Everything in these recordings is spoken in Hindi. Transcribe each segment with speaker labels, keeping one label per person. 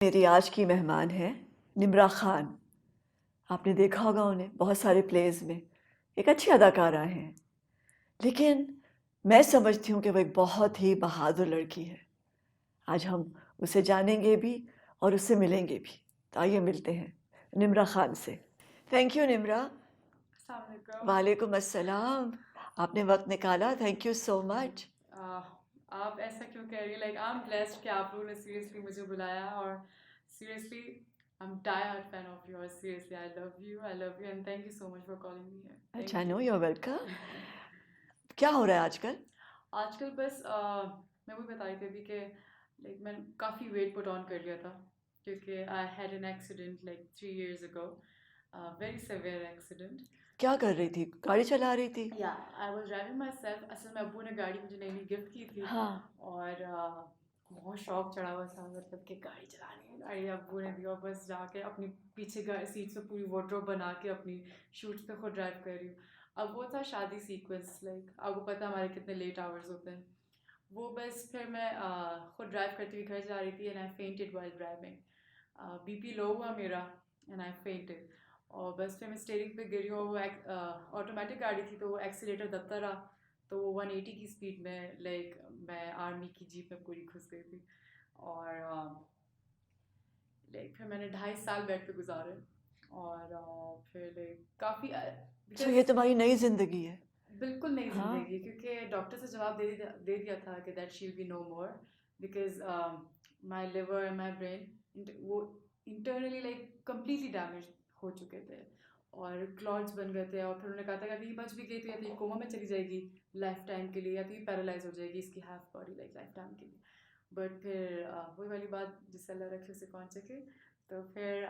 Speaker 1: मेरी आज की मेहमान है निम्रा खान। आपने देखा होगा उन्हें बहुत सारे प्लेज़ में। एक अच्छी अदाकारा हैं, लेकिन मैं समझती हूँ कि वो एक बहुत ही बहादुर लड़की है। आज हम उसे जानेंगे भी और उससे मिलेंगे भी। तो आइए मिलते हैं निम्रा खान से। Thank you Nimra.
Speaker 2: अस्सलाम वालेकुम।
Speaker 1: वालेकुम अस्सलाम। आपने वक़्त निकाला, थैंक यू सो मच।
Speaker 2: आह, आप ऐसा क्यों कह रही हैं? लाइक आई एम ब्लेस्ड कि आप लोगों ने सीरियसली मुझे बुलाया और seriously I am die hard fan of your. Seriously I love you and thank you so much for calling me here.
Speaker 1: अच्छा,
Speaker 2: thank
Speaker 1: no
Speaker 2: you.
Speaker 1: You are welcome. क्या हो रहा है आजकल?
Speaker 2: आजकल बस मैं वही बता रही थी अभी कि लाइक मैंने काफ़ी वेट पुट ऑन कर लिया था क्योंकि I had an accident like 3 years ago, very severe accident.
Speaker 1: क्या कर रही थी? गाड़ी चला रही थी?
Speaker 2: या I was driving my self. असल में अब्बू ने गाड़ी मुझे नई नई गिफ्ट की थी
Speaker 1: हाँ।
Speaker 2: और बहुत शौक चढ़ा हुआ था मतलब कि गाड़ी चलानी है। गाड़ी अब्बू ने दी और बस जाके अपनी पीछे सीट पे पूरी वार्डरोब बना के अपनी शूट्स पे खुद ड्राइव कर रही हूँ। अब वो था शादी सीक्वेंस, लाइक आपको पता है हमारे कितने लेट आवर्स होते हैं। वो बस फिर मैं खुद ड्राइव करती हुई घर जा रही थी and I fainted while driving. BP low हुआ मेरा एंड आई फेंटेड और बस फिर मैं स्टेयरिंग पे गिरी और वो ऑटोमेटिक गाड़ी थी तो वो एक्सीलेटर दबता रहा। तो वो 180 की स्पीड में लाइक मैं आर्मी की जीप में पूरी घुस गई थी और लाइक फिर मैंने 2.5 साल बेड पे गुजारे और फिर लाइक काफ़ी
Speaker 1: सो ये
Speaker 2: बिकॉज
Speaker 1: तुम्हारी नई ज़िंदगी है?
Speaker 2: बिल्कुल नई
Speaker 1: हाँ।
Speaker 2: जिंदगी क्योंकि डॉक्टर से जवाब दे दिया था कि that she will be no more because my liver and my brain वो इंटरनली लाइक कम्प्लीटली डैमेज हो चुके थे और क्लॉट्स बन गए थे। और फिर उन्होंने कहा था कि अभी ये बच भी गई तो या तो ये कोमा में चली जाएगी लाइफ टाइम के लिए या तो ये पैरालाइज हो जाएगी इसकी half body like life time के लिए। बट फिर वही वाली बात जिससे अल्लाह रखे उसे कौन सके। तो फिर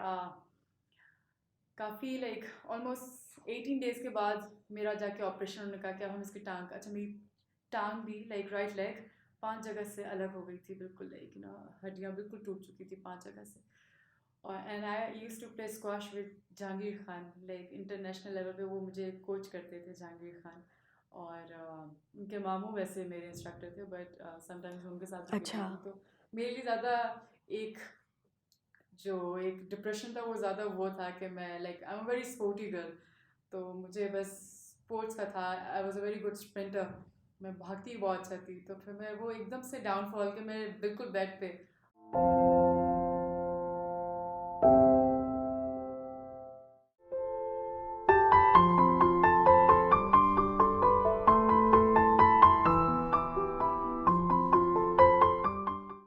Speaker 2: काफ़ी लाइक ऑलमोस्ट 18 days के बाद मेरा जाके ऑपरेशन, उन्होंने कहा कि अब हम इसकी टांग, अच्छा मेरी टांग भी लाइक राइट लेग 5 जगह से अलग हो गई थी बिल्कुल, लाइक हड्डियाँ बिल्कुल टूट चुकी थी 5 जगह से। और and I use to play squash with Jahangir Khan, like international level पे वो मुझे कोच करते थे जहांगीर खान। और उनके मामू वैसे मेरे इंस्ट्रक्टर थे बट समटाइम्स उनके साथ भी खेलती
Speaker 1: अच्छा।
Speaker 2: थी। तो मेरे लिए ज़्यादा एक जो एक डिप्रेशन था वो ज़्यादा वो था कि मैं like I am very sporty girl. तो मुझे बस स्पोर्ट्स का था, I was a very good sprinter, मैं भागती ही बहुत अच्छा थी। तो फिर मैं वो एकदम से डाउनफॉल के मैं बिल्कुल बेड पे।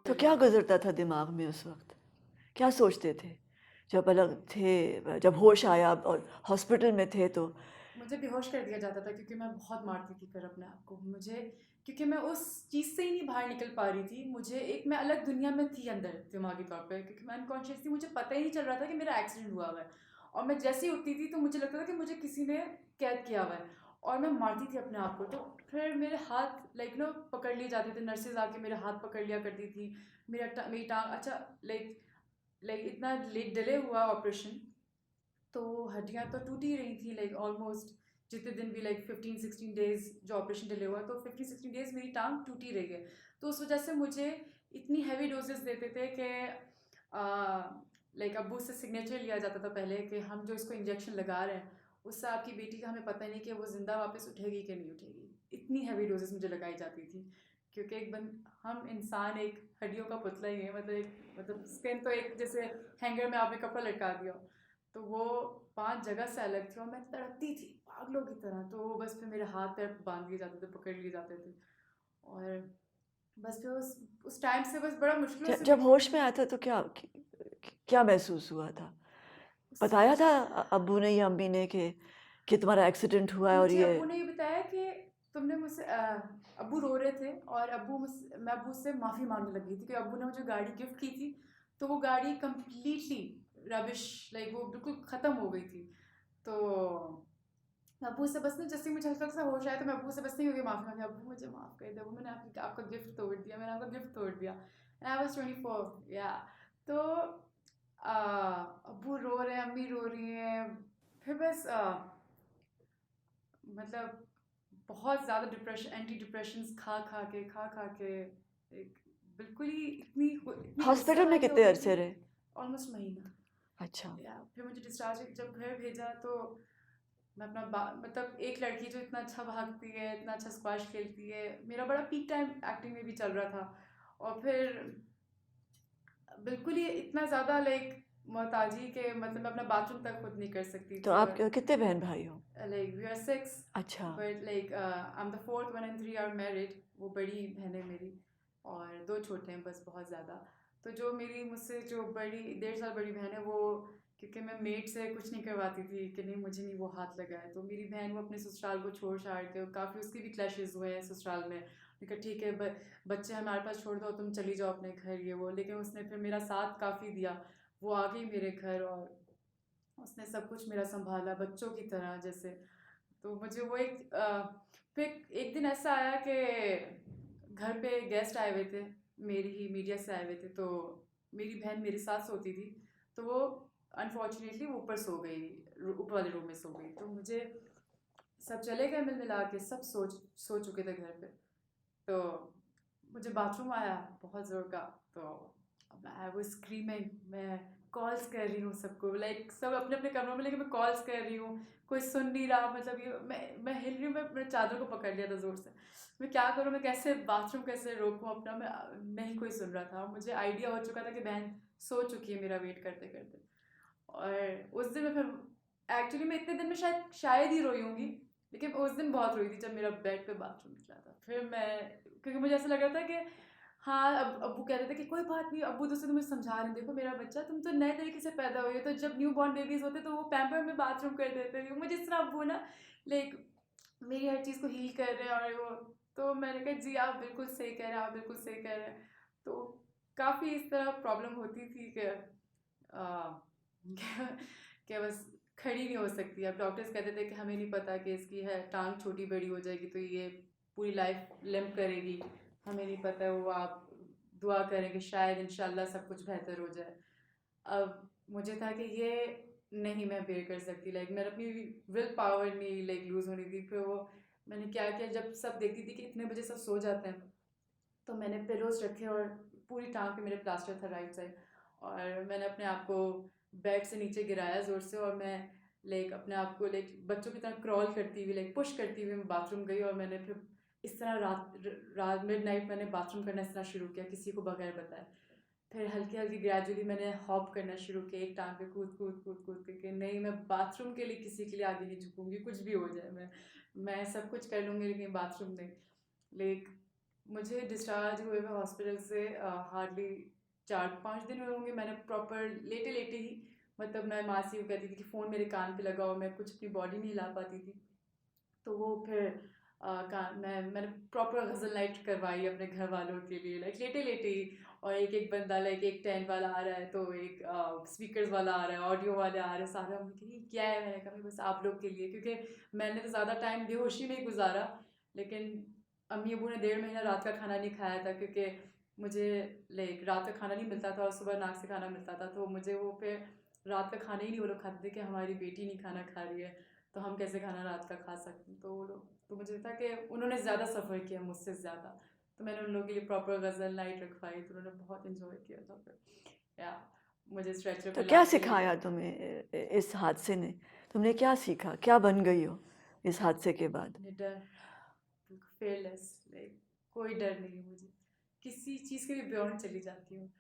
Speaker 1: तो क्या गुज़रता था दिमाग में उस वक़्त? क्या सोचते थे? जब अलग थे, जब होश आया और हॉस्पिटल में थे तो?
Speaker 2: मुझे बेहोश कर दिया जाता था क्योंकि मैं बहुत मारती थी फिर अपने आप को। मुझे क्योंकि मैं उस चीज़ से ही नहीं बाहर निकल पा रही थी, मुझे एक मैं अलग दुनिया में थी अंदर दिमागी तौर पे, क्योंकि मैं अनकॉन्शियस थी, मुझे पता ही नहीं चल रहा था कि मेरा एक्सीडेंट हुआ हुआ है। और मैं जैसे ही उठती थी तो मुझे लगता था कि मुझे किसी ने कैद किया हुआ है और मैं मारती थी अपने आप को। तो फिर मेरे हाथ लाइक पकड़ लिए जाते थे, नर्सेज आके मेरे हाथ पकड़ लिया करती थी। मेरी टांग, अच्छा लाइक लाइक इतना लेट डिले हुआ ऑपरेशन तो हड्डियाँ तो टूट ही रही थी लाइक ऑलमोस्ट जितने दिन भी, लाइक 15-16 days जो ऑपरेशन डिले हुआ तो 15-16 days मेरी टांग टूट ही रही है। तो उस वजह से मुझे इतनी हैवी डोजेस देते थे कि लाइक अब्बू से सिग्नेचर लिया जाता था पहले कि हम जो इसको इंजेक्शन लगा रहे हैं उससे आपकी बेटी का हमें पता नहीं कि वो ज़िंदा वापस उठेगी कि नहीं उठेगी। इतनी हैवी डोजेस मुझे लगाई जाती थी क्योंकि हम इंसान एक हड्डियों का पुतला ही है, मतलब स्किन तो एक जैसे हैंगर में आपने कपड़ा लटका दिया। तो वो 5 जगह से अलग थी और मैं तड़पती थी पागलों की तरह। तो बस फिर मेरे हाथ पैर बांध दिए जाते थे, पकड़ लिए जाते थे और बस फिर उस टाइम से बस बड़ा मुश्किलों
Speaker 1: ज
Speaker 2: से
Speaker 1: जब
Speaker 2: निकली
Speaker 1: होश
Speaker 2: हूँ।
Speaker 1: में आया था तो क्या महसूस हुआ था?
Speaker 2: उस
Speaker 1: बताया
Speaker 2: उस
Speaker 1: था अब्बू ने या अम्मी ने कि तुम्हारा एक्सीडेंट हुआ है और
Speaker 2: मुझे
Speaker 1: ये?
Speaker 2: अब्बू ने ये बताया कि तुमने मुझसे अब्बू रो रहे थे और मैं अब्बू से माफ़ी मांगने लगी थी कि अब्बू ने मुझे गाड़ी गिफ्ट की थी तो वो गाड़ी कम्प्लीटली रबिश, लाइक वो बिल्कुल ख़त्म हो गई थी। तो मैं अब्बू से बस ना जैसे ही मुझे हल्का सा होश आया तो मैं अब्बू से बस नहीं हो गई माफ़ी मांगी, अब्बू मुझे माफ़ कर दे, अब्बू मैंने आपका गिफ्ट तोड़ दिया, मैंने आपका गिफ्ट तोड़ दिया एंड आई वाज 24 या। तो अब्बू रो रहे हैं, अम्मी रो रही हैं। फिर बस मतलब बहुत ज़्यादा डिप्रेशन, एंटी डिप्रेशंस खा खा के एक बिल्कुल ही इतनी गुस्से
Speaker 1: हॉस्पिटल में
Speaker 2: वाली हो
Speaker 1: कितने
Speaker 2: गई
Speaker 1: अरसे
Speaker 2: थी,
Speaker 1: रहे?
Speaker 2: ऑलमोस्ट महीना।
Speaker 1: अच्छा।
Speaker 2: या फिर मुझे डिस्चार्ज जब घर भेजा तो मैं अपना मतलब एक लड़की जो इतना अच्छा भागती है, इतना अच्छा स्क्वैश खेलती है, मेरा बड़ा पीक टाइम एक्टिंग में भी चल रहा था। और फिर बिल्कुल ही इतना ज़्यादा लाइक मोहताजी के मतलब मैं अपना बाथरूम तक खुद नहीं कर सकती
Speaker 1: तो
Speaker 2: थी।
Speaker 1: आप
Speaker 2: और
Speaker 1: कितने बहन भाई हो?
Speaker 2: लाइक वी आर 6,
Speaker 1: अच्छा।
Speaker 2: But like I am the 4th one and 3 are married. वो बड़ी बहन है मेरी, और 2 छोटे हैं बस, बहुत ज़्यादा। तो जो मेरी मुझसे जो बड़ी 1.5 साल बड़ी बहन है, वो क्योंकि मैं मेड से कुछ नहीं करवाती थी कि नहीं मुझे नहीं वो हाथ लगा है, तो मेरी बहन वो अपने ससुराल को छोड़ छाड़ के, काफ़ी उसके भी क्लैशेस हुए हैं ससुराल में। मैंने कहा ठीक है बच्चे हमारे पास छोड़ दो, तुम चली जाओ अपने घर, ये वो। लेकिन उसने फिर मेरा साथ काफ़ी दिया। वो आ गई मेरे घर और उसने सब कुछ मेरा संभाला बच्चों की तरह जैसे। तो मुझे वो फिर एक दिन ऐसा आया कि घर पे गेस्ट आए हुए थे, मेरी ही मीडिया से आए हुए थे। तो मेरी बहन मेरे साथ सोती थी, तो वो अनफॉर्चुनेटली ऊपर सो गई, ऊपर वाले रूम में सो गई। तो मुझे सब चले गए मिल मिला के, सब सो चुके थे घर पे। तो मुझे बाथरूम आया बहुत ज़ोर का। तो आई वाज स्क्रीमिंग, मैं कॉल्स कर रही हूँ सबको, लाइक सब अपने अपने कमरों में, लेकिन मैं कॉल्स कर रही हूँ, कोई सुन नहीं रहा। मतलब ये मैं हिल रही हूँ, मैं चादर को पकड़ लिया था ज़ोर से। मैं क्या करूँ, मैं कैसे बाथरूम कैसे रोकूँ अपना, मैं नहीं कोई सुन रहा था। मुझे आइडिया हो चुका था कि बहन सो चुकी है मेरा वेट करते करते। और उस दिन मैं फिर एक्चुअली मैं इतने दिन में शायद ही रोई होंगी, लेकिन उस दिन बहुत रोई थी जब मेरा बेड पे बाथरूम निकला था। फिर मैं, क्योंकि मुझे ऐसा लग रहा था कि हाँ, अब अब्बू कह रहे थे कि कोई बात नहीं, अब्बू तो मुझे समझा रहे हैं, देखो मेरा बच्चा, तुम तो नए तरीके से पैदा हुई हो, तो जब न्यू बॉर्न बेबीज होते तो वो पैम्पर में बाथरूम कर देते थे। मुझे इस तरह अब्बू ना लाइक मेरी हर चीज़ को हील कर रहे हैं। और वो, तो मैंने कहा जी आप बिल्कुल सही कह रहे हैं, आप बिल्कुल सही कह रहे हैं। तो काफ़ी इस तरह प्रॉब्लम होती थी कि कि बस खड़ी नहीं हो सकती। अब डॉक्टर्स कहते थे कि हमें नहीं पता कि इसकी है टांग छोटी बड़ी हो जाएगी तो ये पूरी लाइफ लिम्प करेगी, हमें नहीं पता है। वो आप दुआ करें कि शायद इंशाल्लाह सब कुछ बेहतर हो जाए। अब मुझे था कि ये नहीं मैं बेयर कर सकती, लाइक मेरे अपनी विल पावर नहीं लाइक लूज़ होनी थी। फिर वो मैंने क्या किया, जब सब देखती थी कि इतने बजे सब सो जाते हैं, तो मैंने पिलोज रखे और पूरी टांग पे मेरे प्लास्टर था राइट साइड, और मैंने अपने आप को बेड से नीचे गिराया ज़ोर से, और मैं लाइक अपने आप को लाइक बच्चों की तरह क्रॉल करती हुई लाइक पुश करती हुई मैं बाथरूम गई। और मैंने फिर इस तरह रात मिडनाइट मैंने बाथरूम करना इस तरह शुरू किया किसी को बगैर बताए। फिर हल्की हल्की ग्रेजुअली मैंने हॉप करना शुरू किया, एक टांग पे कूद कूद कूद कूद के कि नहीं मैं बाथरूम के लिए किसी के लिए आगे नहीं झुकूंगी, कुछ भी हो जाए मैं सब कुछ कर लूँगी लेकिन बाथरूम नहीं। लेकिन मुझे डिस्चार्ज हुए हुए हॉस्पिटल से हार्डली 4-5 दिन हुए होंगे। मैंने प्रॉपर लेटे लेटे ही, मतलब मैं मासी को कहती थी कि फ़ोन मेरे कान पे लगा हो, मैं कुछ अपनी बॉडी नहीं हिला पाती थी। तो वो फिर मैंने प्रॉपर गज़ल नाइट करवाई अपने घर वालों के लिए, लाइक लेटे लेटे ही। और एक एक बंदा, लाइक एक टेंट वाला आ रहा है, तो एक स्पीकर्स वाला आ रहा है, ऑडियो वाले आ रहे हैं, सारा मुझे ये क्या है। मैंने कहा बस आप लोग के लिए, क्योंकि मैंने तो ज़्यादा टाइम बेहोशी में ही गुजारा। लेकिन अम्मी अबू ने 1.5 महीना रात का खाना नहीं खाया था, क्योंकि मुझे लाइक रात का खाना नहीं मिलता था और सुबह नाक से खाना मिलता था। तो मुझे वो फिर रात का खाना ही नहीं वो लोग खाते थे कि हमारी बेटी नहीं खाना खा रही है, तो हम कैसे खाना रात का खा सकते हैं। तो वो लोग, तो मुझे था कि उन्होंने ज़्यादा सफ़र किया मुझसे ज़्यादा, तो मैंने उन लोगों के लिए प्रॉपर गज़ल नाइट रखवाई, तो उन्होंने बहुत इन्जॉय किया था। फिर या मुझे स्ट्रेचर
Speaker 1: तो
Speaker 2: पे
Speaker 1: क्या
Speaker 2: लाके
Speaker 1: सिखाया तुम्हें इस हादसे ने? तुमने क्या सीखा, क्या बन गई हो इस हादसे के बाद?
Speaker 2: निडर, फेयरलेस, लाइक कोई डर नहीं है मुझे, किसी चीज़ के भी बियॉन्ड चली जाती हूँ।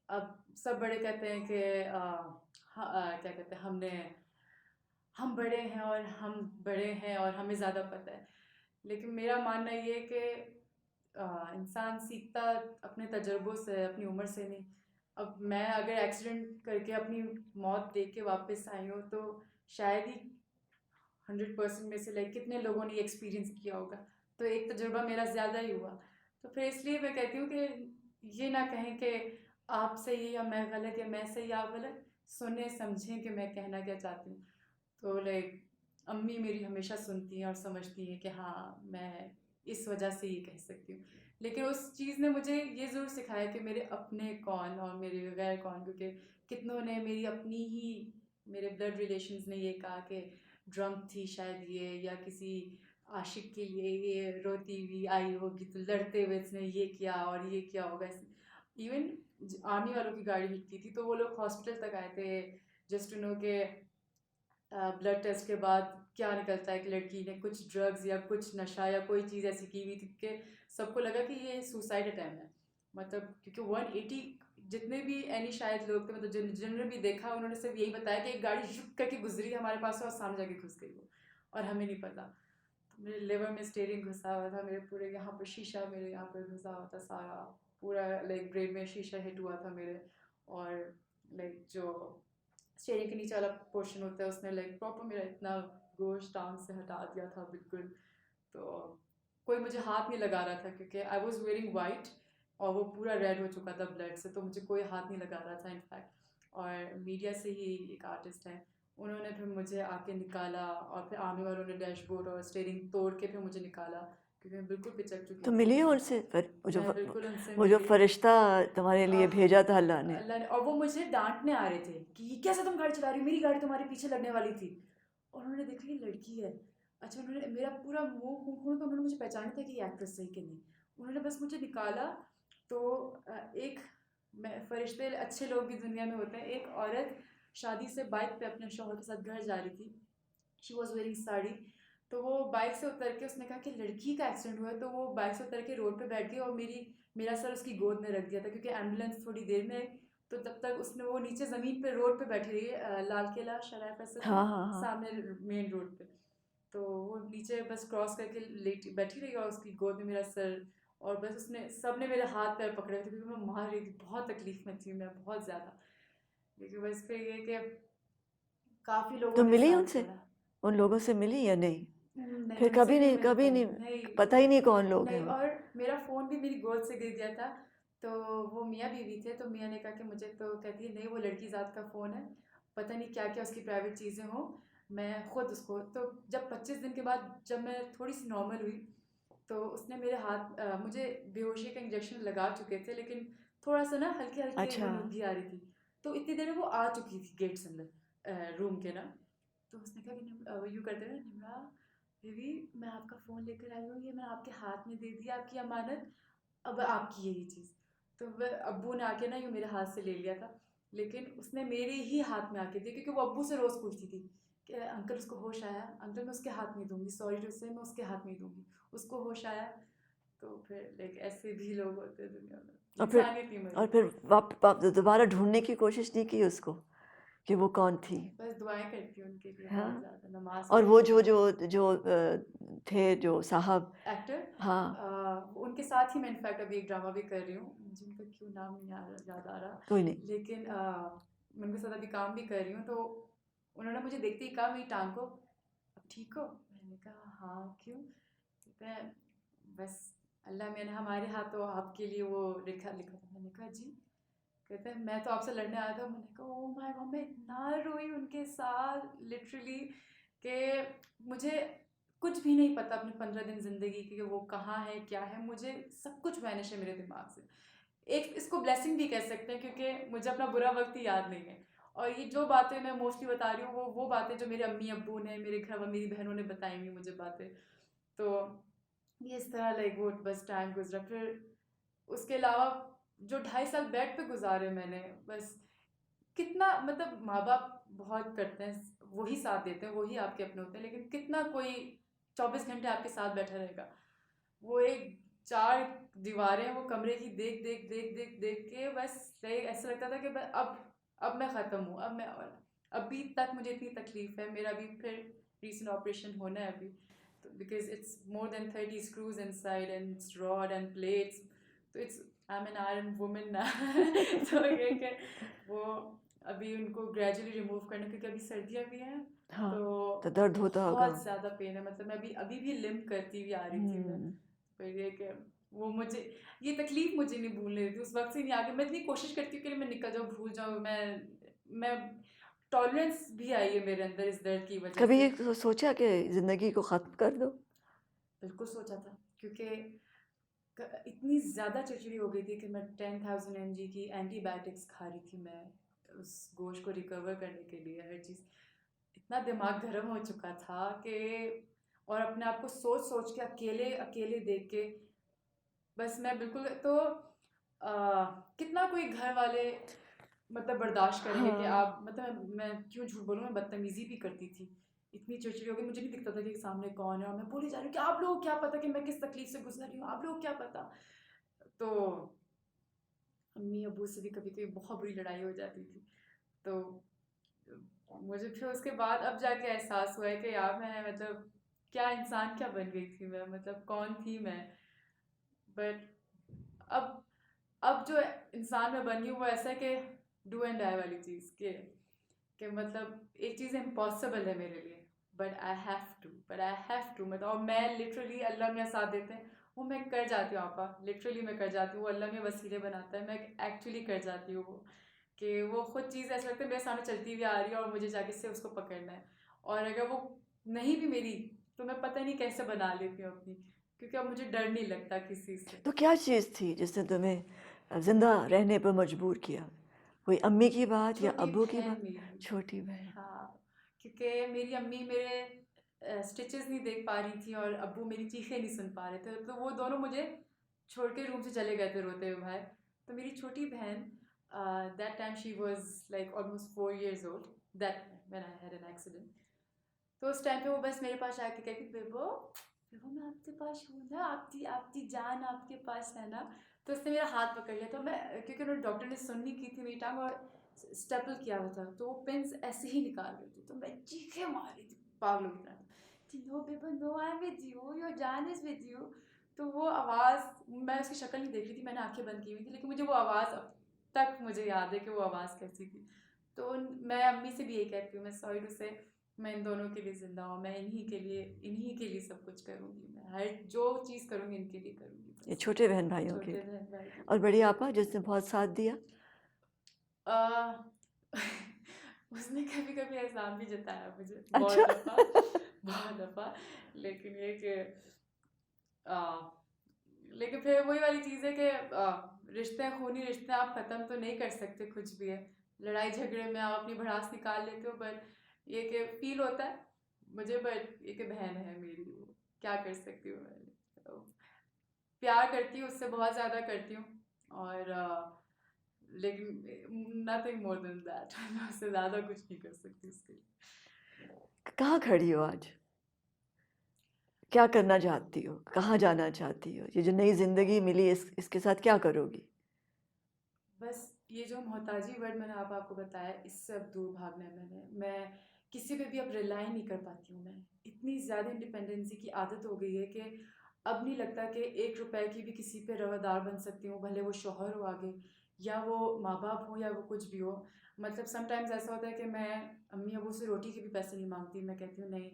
Speaker 2: अब सब बड़े कहते हैं कि क्या कहते हैं, हम बड़े हैं और हमें ज़्यादा पता है। लेकिन मेरा मानना ये है कि इंसान सीखता अपने तजुर्बों से, अपनी उम्र से नहीं। अब मैं अगर एक्सीडेंट करके अपनी मौत देख के वापस आई हूँ, तो शायद ही 100% में से लाइक कितने लोगों ने एक्सपीरियंस किया होगा, तो एक तजुर्बा मेरा ज़्यादा ही हुआ। तो फिर इसलिए मैं कहती हूँ कि ये ना कहें कि आप सही या मैं गलत, या मैं सही आप गलत, सुने समझें कि मैं कहना क्या चाहती हूँ। तो लाइक अम्मी मेरी हमेशा सुनती हैं और समझती हैं कि हाँ मैं इस वजह से ये कह सकती हूँ। लेकिन उस चीज़ ने मुझे ये ज़रूर सिखाया कि मेरे अपने कौन और मेरे गैर कौन, क्योंकि कितनों ने मेरी अपनी ही, मेरे ब्लड रिलेशंस ने ये कहा कि ड्रंक थी शायद ये, या किसी आशिक के लिए ये रोती हुई आई होगी तो लड़ते हुए इसने ये किया और ये किया होगा। इवन आर्मी वालों की गाड़ी हिट की थी तो वो लोग हॉस्पिटल तक आए थे जस्ट टू नो के ब्लड टेस्ट के बाद क्या निकलता है कि लड़की ने कुछ ड्रग्स या कुछ नशा या कोई चीज़ ऐसी की हुई थी कि सबको लगा कि ये सुसाइड अटैम्प्ट है। मतलब क्योंकि 180 जितने भी एनी शायद लोग थे, मतलब जिन्होंने भी देखा उन्होंने सिर्फ यही बताया कि एक गाड़ी झुक करके गुजरी हमारे पास और सामने जाके घुस गई वो, और हमें नहीं पता। तो मेरे लिवर में स्टेयरिंग घुसा हुआ था, मेरे पूरे यहाँ पर शीशा मेरे यहाँ पर घुसा हुआ था सारा, पूरा लाइक ब्रेन में शीशा हिट हुआ था मेरे। और लाइक जो स्टेयरिंग के नीचे वाला पोर्शन होता है उसने लाइक प्रॉपर मेरा इतना गोश्त टांग से हटा दिया था बिल्कुल। तो कोई मुझे हाथ नहीं लगा रहा था क्योंकि आई वॉज वेयरिंग वाइट और वो पूरा रेड हो चुका था ब्लड से, तो मुझे कोई हाथ नहीं लगा रहा था इनफैक्ट। और मीडिया से ही एक आर्टिस्ट है, उन्होंने फिर मुझे आके निकाला और फिर आर्मी वालों ने डैशबोर्ड और स्टेयरिंग तोड़ के फिर मुझे निकाला क्योंकि मैं बिल्कुल पिचक चुकी
Speaker 1: तो
Speaker 2: थी।
Speaker 1: मिली हो उनसे
Speaker 2: मैं बिल्कुल उनसे
Speaker 1: वो जो
Speaker 2: मिली।
Speaker 1: फरिश्ता तुम्हारे लिए
Speaker 2: आह,
Speaker 1: भेजा था अल्लाह ने।
Speaker 2: अल्लाह ने, और वो मुझे डांटने आ रहे थे कि ये कैसे तुम गाड़ी चला रही हो, मेरी गाड़ी तुम्हारे पीछे लगने वाली थी। और उन्होंने देखा ये लड़की है। अच्छा, उन्होंने मेरा पूरा मुंह खोला तो उन्होंने मुझे पहचाना था कि ये एक्ट्रेस है कि नहीं। उन्होंने बस मुझे निकाला तो एक मैं फरिश्ते अच्छे लोग भी दुनिया में होते हैं। एक औरत शादी से बाइक पे अपने शौहर के साथ घर जा रही थी, शी वॉज वेयरिंग साड़ी। तो वो बाइक से उतर के उसने कहा कि लड़की का एक्सीडेंट हुआ है, तो वो बाइक से उतर के रोड पे बैठ गई और मेरा सर उसकी गोद में रख दिया था क्योंकि एम्बुलेंस थोड़ी देर में आई। तो तब तक उसने वो नीचे ज़मीन पे रोड पे बैठी रही है, लाल किला शराय फैसल में
Speaker 1: हाँ हाँ हाँ।
Speaker 2: सामने मेन रोड पे। तो वो नीचे बस क्रॉस करके लेटी बैठी रही और उसकी गोद में मेरा सर, और बस उसने सबने मेरे हाथ पैर पकड़े हुए थे क्योंकि मैं मार रही थी, बहुत तकलीफ में थी मैं बहुत ज़्यादा। लेकिन बस फिर ये कि काफ़ी लोगों
Speaker 1: तो
Speaker 2: ने
Speaker 1: मिली
Speaker 2: साथ
Speaker 1: उनसे,
Speaker 2: छोड़ा।
Speaker 1: उन लोगों से मिली या नहीं?
Speaker 2: नहीं,
Speaker 1: फिर
Speaker 2: उनसे नहीं मिल
Speaker 1: कभी
Speaker 2: पाई,
Speaker 1: नहीं,
Speaker 2: नहीं।
Speaker 1: पता ही नहीं कौन लोग हैं
Speaker 2: नहीं,
Speaker 1: वो।
Speaker 2: और मेरा फ़ोन भी मेरी गोद से गिर गया था। तो वो मियाँ बीवी थे, तो मियाँ ने कहा कि मुझे, तो कहती है नहीं वो लड़की ज़ात का फ़ोन है, पता नहीं क्या क्या उसकी प्राइवेट चीज़ें हों, मैं खुद उसको। तो जब 25 दिन के बाद जब मैं थोड़ी सी नॉर्मल हुई तो उसने मेरे हाथ मुझे बेहोशी का इंजेक्शन लगा चुके थे, लेकिन थोड़ा सा ना हल्के हल्के
Speaker 1: अच्छा।
Speaker 2: नूनगी आ रही थी। तो इतनी देर में वो आ चुकी थी गेट से अंदर रूम के ना। तो उसने कहा कि यूँ करते हुए, निम्रा दीदी मैं आपका फ़ोन लेकर आई हूँ, ये मैं आपके हाथ में दे दिया आपकी अमानत, अब आपकी यही चीज़। तो वह अब्बू ने आके ना यूँ मेरे हाथ से ले लिया था, लेकिन उसने मेरे ही हाथ में आके दिया क्योंकि वो अब्बू से रोज़ पूछती थी कि अंकल उसको होश आया, अंकल मैं उसके हाथ में दूंगी, सॉरी टू से मैं उसके हाथ में दूंगी, उसको होश आया। तो फिर लाइक ऐसे भी लोग होते हैं दुनिया में, इंसानियत नहीं
Speaker 1: और
Speaker 2: मरी।
Speaker 1: फिर दोबारा ढूंढने की कोशिश नहीं की उसको कि वो कौन थी?
Speaker 2: बस दुआएं करती हूँ उनके लिए,
Speaker 1: हाँ।
Speaker 2: बहुत ज़्यादा नमाज
Speaker 1: और वो
Speaker 2: पढ़ती
Speaker 1: जो
Speaker 2: हूँ।
Speaker 1: जो जो थे जो साहब।
Speaker 2: एक्टर,
Speaker 1: हाँ।
Speaker 2: उनके साथ ही मैं इनफैक्ट अभी एक ड्रामा भी कर रही हूँ, मुझे उनका क्यों नाम नहीं याद आ रहा।
Speaker 1: कोई नहीं।
Speaker 2: लेकिन मैं उनके साथ अभी काम भी कर रही हूँ। तो उन्होंने मुझे देखते ही कहा मेरी टांग को, अब ठीक हो? मैंने कहा हाँ, क्यों? कहते हैं बस अल्लाह मैंने हमारे हाथों आपके लिए वो लिखा लिखा था। मैंने कहा जी? कहते हैं मैं तो आपसे लड़ने आया था। मैंने कहा ओ माय गॉड, मैं इतना रोई उनके साथ लिटरली कि मुझे कुछ भी नहीं पता अपने 15 दिन ज़िंदगी की कि वो कहाँ है क्या है, मुझे सब कुछ वैनिश है मेरे दिमाग से। एक इसको ब्लेसिंग भी कह सकते हैं क्योंकि मुझे अपना बुरा वक्त ही याद नहीं है। और ये जो बातें मैं मोस्टली बता रही हूँ वो बातें जो मेरे अम्मी अब्बू ने, मेरे घर वाले, मेरी बहनों ने बताई हुई मुझे बातें। तो ये इस तरह लाइक वो बस टाइम गुजरा। फिर उसके अलावा जो 2.5 साल बेड पे गुजारे मैंने, बस कितना मतलब माँ बाप बहुत करते हैं, वही साथ देते हैं, वही आपके अपने होते हैं, लेकिन कितना कोई 24 घंटे आपके साथ बैठा रहेगा। वो एक 4 दीवारें वो कमरे की देख देख देख देख देख के बस ऐसा लगता था कि अब मैं ख़त्म हूँ, अब मैं, और अभी तक मुझे इतनी तकलीफ है। मेरा अभी फिर रीसेंट ऑपरेशन होना है अभी, तो because it's more than 30 screws inside and it's rod and plates. तो it's I am an iron woman ना तो ये कि वो अभी उनको ग्रेजुअली रिमूव करना, क्योंकि अभी सर्दियाँ भी हैं।
Speaker 1: हाँ।
Speaker 2: तो
Speaker 1: तो दर्द होता होगा।
Speaker 2: बहुत ज़्यादा पेन है, मतलब मैं अभी अभी भी लिम्प करती हुई आ रही थी मैं।
Speaker 1: हम्म।
Speaker 2: फिर ये कि वो मुझे, ये तकलीफ मुझे नहीं भूलने देती, उस वक्त से नहीं आगे। मैं इतनी कोशिश करती हूँ कि मैं निकल जाऊँ, भूल जाऊँ। मैं टॉलरेंस भी आई है मेरे अंदर इस दर्द की वजह
Speaker 1: कभी
Speaker 2: से।
Speaker 1: ये सोचा कि जिंदगी को खत्म कर दो?
Speaker 2: बिल्कुल सोचा था, क्योंकि इतनी ज़्यादा चिड़चिड़ी हो गई थी कि मैं 10,000 mg की एंटीबायोटिक्स खा रही थी मैं, उस गोश्त को रिकवर करने के लिए, हर चीज़। इतना दिमाग गर्म हो चुका था कि, और अपने आप को सोच सोच के अकेले अकेले देख के बस मैं बिल्कुल तो कितना कोई घर वाले मतलब बर्दाश्त करेंगे कि
Speaker 1: हाँ
Speaker 2: आप मतलब मैं क्यों झूठ बोलूँ, मैं बदतमीजी भी करती थी, इतनी चिड़चिड़ी हो गई, मुझे नहीं दिखता था कि सामने कौन है और मैं बोली जा रही हूँ कि आप लोगों को क्या पता कि मैं किस तकलीफ से गुजर रही हूँ, आप लोगों को क्या पता। तो अम्मी अबू से भी कभी कभी बहुत बुरी लड़ाई हो जाती थी। तो मुझे फिर उसके बाद अब जाके एहसास हुआ है कि यार मैं मतलब क्या इंसान क्या बन गई थी मैं, मतलब कौन थी मैं। बट अब अब जो इंसान मैं बन गई हूँ वो ऐसा है कि डू एंड डाई वाली चीज़ कि मतलब एक चीज़ इम्पॉसिबल है मेरे लिए, बट आई हैव टू मतलब, और मैं लिटरली अल्लाह मेरा साथ देते हैं, वो मैं कर जाती हूँ आपा, लिटरली मैं कर जाती हूँ, वो अल्लाह में वसीले बनाता है, मैं एक्चुअली कर जाती हूँ वो, कि वो खुद चीज़ ऐसा लगता है मेरे सामने चलती हुई आ रही है और मुझे जाके से उसको पकड़ना है। और अगर वो नहीं भी मेरी तो मैं पता नहीं कैसे बना लेती हूँ अपनी, क्योंकि अब मुझे डर नहीं लगता किसी से।
Speaker 1: तो क्या चीज़ थी जिसने तुम्हें ज़िंदा रहने पर मजबूर किया? कोई अम्मी की बात या
Speaker 2: छोटी
Speaker 1: अब्बू की
Speaker 2: बहन
Speaker 1: बात?
Speaker 2: मेरी।
Speaker 1: छोटी बहन।
Speaker 2: हाँ, क्योंकि मेरी अम्मी मेरे स्टिचेस नहीं देख पा रही थी और अब्बू मेरी चीखें नहीं सुन पा रहे थे, तो वो दोनों मुझे छोड़ के रूम से चले गए थे रोते हुए बाहर। तो मेरी छोटी बहन, that time she was like almost 4 years old, that when I had an accident. तो उस टाइम पे वो बस मेरे पास आके कहती, बेबो बेबो मैं आपके पास हूँ ना, आपकी आपकी जान आपके पास है ना। तो उसने मेरा हाथ पकड़ लिया, तो मैं क्योंकि उन्होंने डॉक्टर ने सुन नहीं की थी मेरी टांग और स्टेपल किया हुआ था, तो वो पिंस ऐसे ही निकाल रही थी, तो मैं चीखे मार रही थी पागलों की तरह कि no Bebo no, I am with you, your जान इज विद यू। तो वो आवाज़, मैं उसकी शक्ल नहीं देख रही थी, मैंने आंखें बंद की हुई थी, लेकिन मुझे वो आवाज़ अब तक मुझे याद है कि वो आवाज़ कैसी थी। तो मैं अम्मी से भी यही कहती हूँ, मैं सॉरी टू से, मैं इन दोनों के लिए ज़िंदा हूँ, मैं इन्हीं के लिए सब कुछ करूँगी, मैं हर जो चीज़ करूँगी इनके लिए करूँगी
Speaker 1: ये
Speaker 2: बस।
Speaker 1: छोटे बहन भाइयों के
Speaker 2: छोटे
Speaker 1: लिए।
Speaker 2: बहन भाई के
Speaker 1: और
Speaker 2: लिए।
Speaker 1: बड़ी आपा जिसने बहुत साथ दिया?
Speaker 2: अ, उसने कभी कभी एहसान भी जताया मुझे,
Speaker 1: अच्छा।
Speaker 2: बहुत दफ़ा, लेकिन ये कि अ, लेकिन फिर वही वाली चीज़ है कि रिश्ते हैं, खूनी रिश्ते हैं, आप ख़त्म तो नहीं कर सकते कुछ भी है, लड़ाई झगड़े में आप अपनी भड़ास निकाल लेते हो, बट ये कि फील होता है मुझे, बट ये कि बहन है मेरी, वो क्या कर सकती हूँ मैं। तो प्यार करती हूँ उससे, बहुत ज़्यादा करती हूँ, और लेकिन नथिंग मोर देन दैट मैं उससे ज़्यादा कुछ नहीं कर सकती उसके लिए।
Speaker 1: कहाँ खड़ी हो आज? क्या करना चाहती हो? कहाँ जाना चाहती हो? ये जो नई ज़िंदगी मिली इसके साथ क्या करोगी?
Speaker 2: बस ये जो मोहताजी वर्ड मैंने आप आपको बताया, इससे अब दूर भागना है मैं किसी पे भी अब रिलाई नहीं कर पाती हूँ, मैं इतनी ज़्यादा इंडिपेंडेंसी की आदत हो गई है कि अब नहीं लगता कि 1 रुपए की भी किसी पे रवादार बन सकती हूँ, भले वो शौहर हो आगे, या वो माँ बाप हो, या वो कुछ भी हो। मतलब समटाइम्स ऐसा होता है कि मैं अम्मी अबू से रोटी के भी पैसे नहीं मांगती, मैं कहती हूँ नहीं,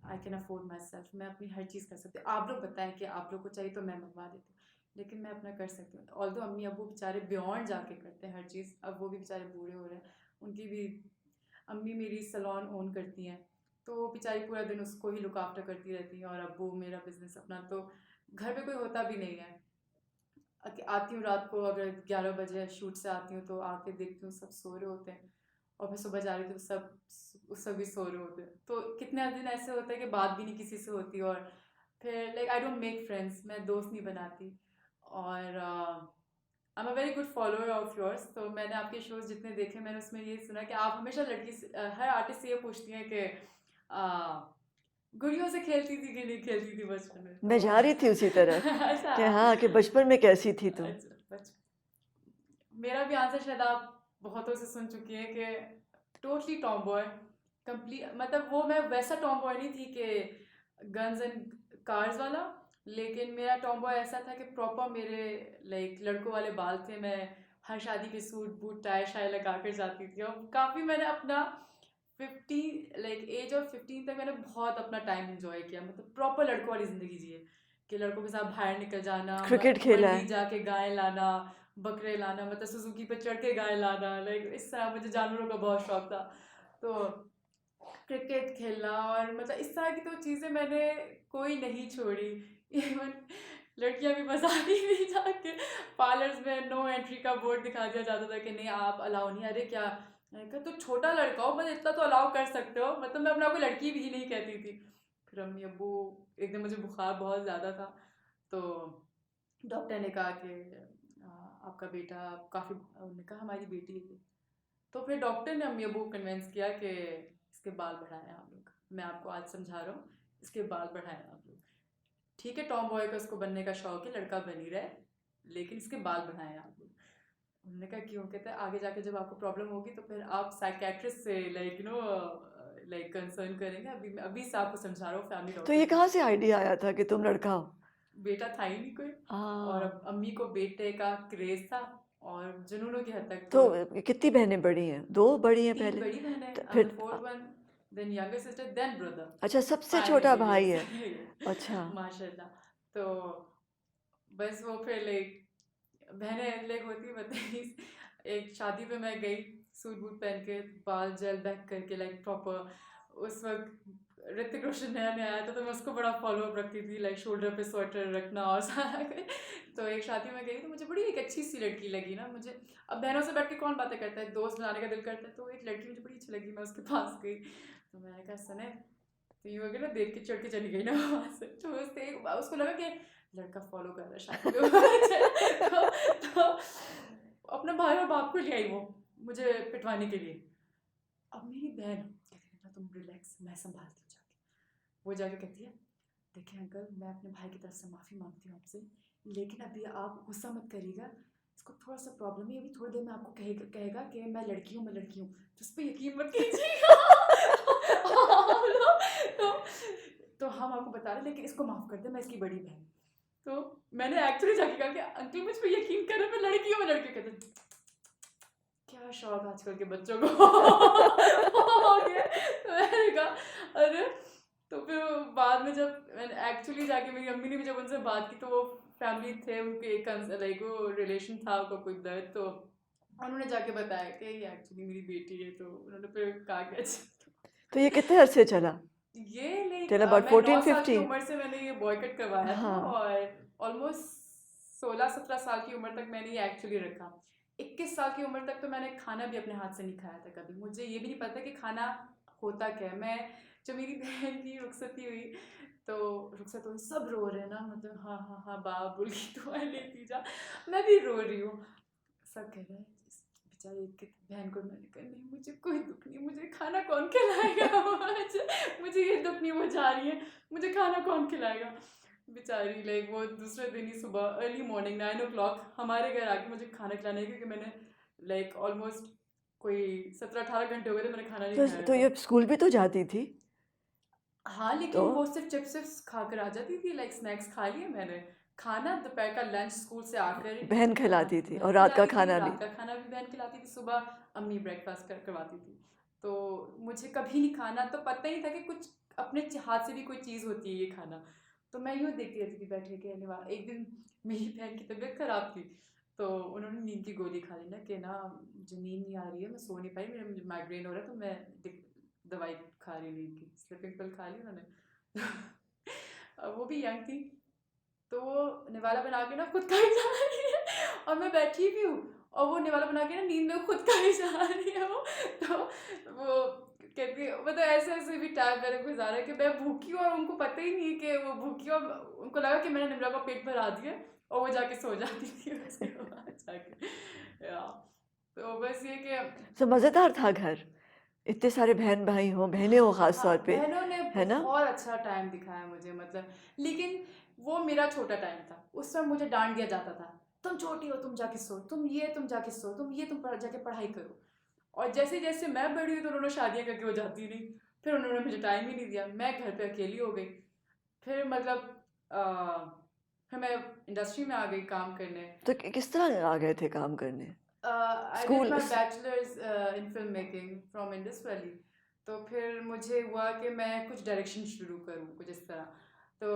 Speaker 2: I can afford my self, मैं अपनी हर चीज़ कर सकती हूँ, आप लोग बताएं कि आप लोग को चाहिए तो मैं मंगवा देती हूँ, लेकिन मैं अपना कर सकती हूँ। ऑल्दो अम्मी अबू बेचारे बियॉन्ड जाके करते हैं हर चीज़, अब वो भी बेचारे बूढ़े हो रहे हैं, उनकी भी, अम्मी मेरी सलोन ओन करती हैं, तो वो बेचारी पूरा दिन उसको ही लुक आफ्टर करती रहती हैं, और अब्बू मेरा बिजनेस अपना, तो घर पे कोई होता भी नहीं है। आती हूँ रात को, अगर 11 बजे शूट से आती हूँ तो आके देखती हूँ सब सो रहे होते हैं, और फिर सुबह जा रही थी तो सब भी सो रहे होते हैं, तो कितने दिन ऐसे होते हैं कि बात भी नहीं किसी से होती, और फिर like I don't make friends, मैं दोस्त नहीं बनाती, और I am a very good follower of yours, तो मैंने आपके शोज जितने देखे मैंने उसमें ये सुना कि आप हमेशा हर आर्टिस्ट से ये पूछती हैं कि गुड़ियों से खेलती थी कि नहीं खेलती थी बचपन में,
Speaker 1: मैं
Speaker 2: तो
Speaker 1: जा रही थी उसी तरफ
Speaker 2: अच्छा।
Speaker 1: कि हाँ, कि बचपन में कैसी थी तुम?
Speaker 2: अच्छा, मेरा भी आंसर शायद आप बहुतों से सुन चुकी हैं कि टोटली टॉम बॉय, कंप्लीट, मतलब वो मैं वैसा टॉम बॉय नहीं थी कि गन्स एंड कार्स वाला, लेकिन मेरा टॉम बॉय ऐसा था कि प्रॉपर मेरे लाइक लड़कों वाले बाल थे, मैं हर शादी पे सूट बूट टाई शाई लगा कर जाती थी, और काफ़ी मैंने अपना 15 तक मैंने बहुत अपना टाइम एंजॉय किया, मतलब प्रॉपर लड़कों वाली ज़िंदगी जी है, कि लड़कों के साथ बाहर निकल जाना,
Speaker 1: क्रिकेट खेला
Speaker 2: मंडी
Speaker 1: है?
Speaker 2: जाके गाय लाना, बकरे लाना, मतलब सुजुकी पे चढ़ के गाय लाना, लाइक इस तरह मुझे जानवरों का बहुत शौक था, तो क्रिकेट खेलना, और मतलब इस तरह की तो चीज़ें मैंने कोई नहीं छोड़ी। इवन लड़कियां भी फंसाती थी जाके पार्लर्स में, नो एंट्री का बोर्ड दिखा दिया जाता था कि नहीं आप अलाउ नहीं, अरे क्या, मैंने कहा तो छोटा लड़का हो, मतलब इतना तो अलाउ कर सकते हो, मतलब मैं अपना कोई लड़की भी नहीं कहती थी। फिर अम्मी अब्बू एकदम मुझे बुखार बहुत ज़्यादा था, तो डॉक्टर ने कहा कि आपका बेटा काफ़ी, उन्होंने कहा हमारी बेटी है ये। तो फिर डॉक्टर ने अम्मी अब्बू को कन्विंस किया कि इसके बाल बढ़ाएं आप लोग, मैं आपको आज समझा रहा हूँ, इसके बाल बढ़ाएं आप लोग। ठीक है, टॉम बॉय का उसको बनने का शौक है, लड़का बन ही रहे, लेकिन इसके बाल बढ़ाएं आप लोग। उन्होंने कहा क्यों? कहते हैं आगे जाके जब आपको प्रॉब्लम होगी तो फिर आप साइकेट्रिस्ट से लाइक कंसर्न करेंगे, अभी अभी से आपको समझा रहा हूँ फैमिली
Speaker 1: तो ये
Speaker 2: डॉक्टर से।
Speaker 1: कहाँ से आइडिया आया था कि तुम लड़का हो?
Speaker 2: बेटा था ही नहीं कोई, और
Speaker 1: हाँ।
Speaker 2: अब अम्मी को बेटे का क्रेज था, और जुनूनों की हद तक
Speaker 1: तो
Speaker 2: तो।
Speaker 1: कितनी बहनें बड़ी हैं? 2 बड़ी हैं
Speaker 2: 3
Speaker 1: पहले?
Speaker 2: बड़ी बहनें,
Speaker 1: तो
Speaker 2: आई एम द
Speaker 1: फिर
Speaker 2: fourth one, then younger sister, then brother.
Speaker 1: अच्छा, सबसे छोटा
Speaker 2: फाइनली
Speaker 1: भाई
Speaker 2: यस।
Speaker 1: है। अच्छा।
Speaker 2: माशाल्लाह। तो बस वो फिर लाइक बहनें लाइक होती बताई, एक शादी पे मैं गई सूट बूट पहन के, बाल जेल बैक करके लाइक प्रॉपर। उस वक्त ऋतिक रोशन नया नया आया था, तो मैं उसको बड़ा फॉलो अप रखती थी, लाइक शोल्डर पे स्वेटर रखना और सारा तो एक शादी में गई तो मुझे बड़ी एक अच्छी सी लड़की लगी ना मुझे। अब बहनों से बैठ के कौन बातें करता है, दोस्त बनाने का दिल करता है, तो एक लड़की मुझे बड़ी अच्छी लगी, मैं उसके पास गई, तो मैंने कहा सने, तो यूँ अगर ना देख के चढ़ के चली गई ना वहाँ से, तो उसको लगा कि लड़का फॉलो कर रहा है शादी पे तो अपना भाई और बाप को ले आई वो मुझे पिटवाने के लिए। अब मेरी बहन कहती है ना तुम रिलैक्स, मैं संभालती हूँ जाके। वो जाके कहती है देखिए अंकल, मैं अपने भाई की तरफ से माफ़ी मांगती हूँ आपसे, लेकिन अभी आप गुस्सा मत करिएगा, इसको थोड़ा सा प्रॉब्लम है, अभी थोड़ी देर में आपको कहेगा कि मैं लड़की हूँ, मैं लड़की हूँ, तो उस पर यकीन मत कीजिएगा। तो, तो हम आपको बता रहे हैं, लेकिन इसको माफ़ कर दे, मैं इसकी बड़ी बहन। तो मैंने एक्चुअली जाके कहा कि अंकल मुझ पर यकीन करो, मैं लड़की हूँ, मैं लड़की। कहते क्या शौक आजकल के बच्चों को हो गया। तो मैंने कहा अरे, तो फिर बाद में जब मैंने एक्चुअली जाके, मेरी अम्मी ने भी जब उनसे बात की, तो वो फैमिली थे उनके एक लाइक वो रिलेशन था उनका कोई ब्लड, तो उन्होंने जाके बताया कि ये एक्चुअली मेरी बेटी है, तो उन्होंने फिर कहा कि अच्छा।
Speaker 1: तो ये कितने अरसे चला?
Speaker 2: ये लाइक
Speaker 1: टिल अबाउट
Speaker 2: मैं 9
Speaker 1: 14,
Speaker 2: साल की
Speaker 1: 15?
Speaker 2: उम्र से मैंने ये बॉयकट करवाया था,
Speaker 1: हाँ।
Speaker 2: और ऑलमोस्ट 16-17 साल की उम्र तक मैंने ये एक्चुअली रखा। 21 साल की उम्र तक तो मैंने खाना भी अपने हाथ से नहीं खाया था कभी, मुझे ये भी नहीं पता कि खाना होता क्या है। मैं जब मेरी बहन की रुखसती हुई, तो रुखसत हुई, सब रो रहे हैं ना, मतलब हाँ हाँ हाँ बाबुल की दुआ लेती जा, मैं भी रो रही हूँ, सब कह रहे हैं बेचारी एक बहन को। मैंने कहा नहीं, मुझे कोई दुख नहीं, मुझे खाना कौन खिलाएगा, मुझे ये दुख नहीं, वो जा रही है, मुझे खाना कौन खिलाएगा। बेचारी लाइक वो दूसरे दिन ही सुबह अर्ली मॉर्निंग 9 o'clock हमारे घर आके मुझे खाना खिलाने, क्योंकि मैंने लाइक ऑलमोस्ट कोई 17-18 घंटे हो गए थे मैंने खाना नहीं खाया
Speaker 1: तो
Speaker 2: था।
Speaker 1: ये स्कूल भी तो जाती थी?
Speaker 2: हाँ,
Speaker 1: तो
Speaker 2: लेकिन वो सिर्फ चिप्स खाकर आ जाती थी, लाइक स्नैक्स खा लिए मैंने, खाना दोपहर का लंच स्कूल से आकर
Speaker 1: बहन खिलाती थी और
Speaker 2: बहन
Speaker 1: रात का
Speaker 2: खिलाती थी,
Speaker 1: खाना भी?
Speaker 2: रात का खाना भी बहन खिलाती थी, सुबह अम्मी ब्रेकफास्ट करवाती थी। तो मुझे कभी नहीं खाना तो पता ही था कि कुछ अपने हाथ से भी कोई चीज़ होती है ये खाना। तो मैं यूँ देखती रहती थी बैठे के अनिवार्य। एक दिन मेरी बहन की तबीयत खराब थी, तो उन्होंने नींद की गोली खा ली ना कि ना मुझे नींद नहीं आ रही है, मैं सो नहीं पाई, मुझे माइग्रेन हो रहा है, तो मैं दवाई खा रही नींद की, स्लीपिंग पिल खा ली उन्होंने। अब वो भी यंग थी, तो वो निवाला बना के ना खुद खाई जा रही है, और मैं बैठी भी हूँ, और वो निवाला बना के ना नींद में खुद खाई जा रही है तो वो कहती है, मतलब ऐसे ऐसे भी टाइम मैंने गुजारा है कि मैं भूखी हूँ और उनको पता ही नहीं है कि वो भूखी हूँ, उनको लगा कि मैंने निमरा का पेट भरा दिया, और वो जाके सो जाती थी उसके बाद जाके या। तो बस ये कि
Speaker 1: तो मज़ेदार था घर, इतने सारे बहन भाई हों, बहनें हों ख़ास
Speaker 2: हाँ,
Speaker 1: तौर पे,
Speaker 2: बहनों ने
Speaker 1: है ना?
Speaker 2: बहुत अच्छा टाइम दिखाया मुझे, मतलब लेकिन वो मेरा छोटा टाइम था, उस समय मुझे डांट दिया जाता था, तुम छोटी हो, तुम जाके सो, तुम जाके सो, जाके पढ़ाई करो। और जैसे जैसे मैं बड़ी हुई तो उन्होंने शादियां करके वो जाती रही, फिर उन्होंने मुझे टाइम ही नहीं दिया, मैं घर पे अकेली हो गई। फिर मतलब फिर मैं इंडस्ट्री में आ गई काम करने।
Speaker 1: तो किस तरह आ गए थे काम करने?
Speaker 2: I did
Speaker 1: school
Speaker 2: my bachelors in film making from Indus valley. तो फिर मुझे हुआ कि मैं कुछ डायरेक्शन शुरू करूँ कुछ इस तरह। तो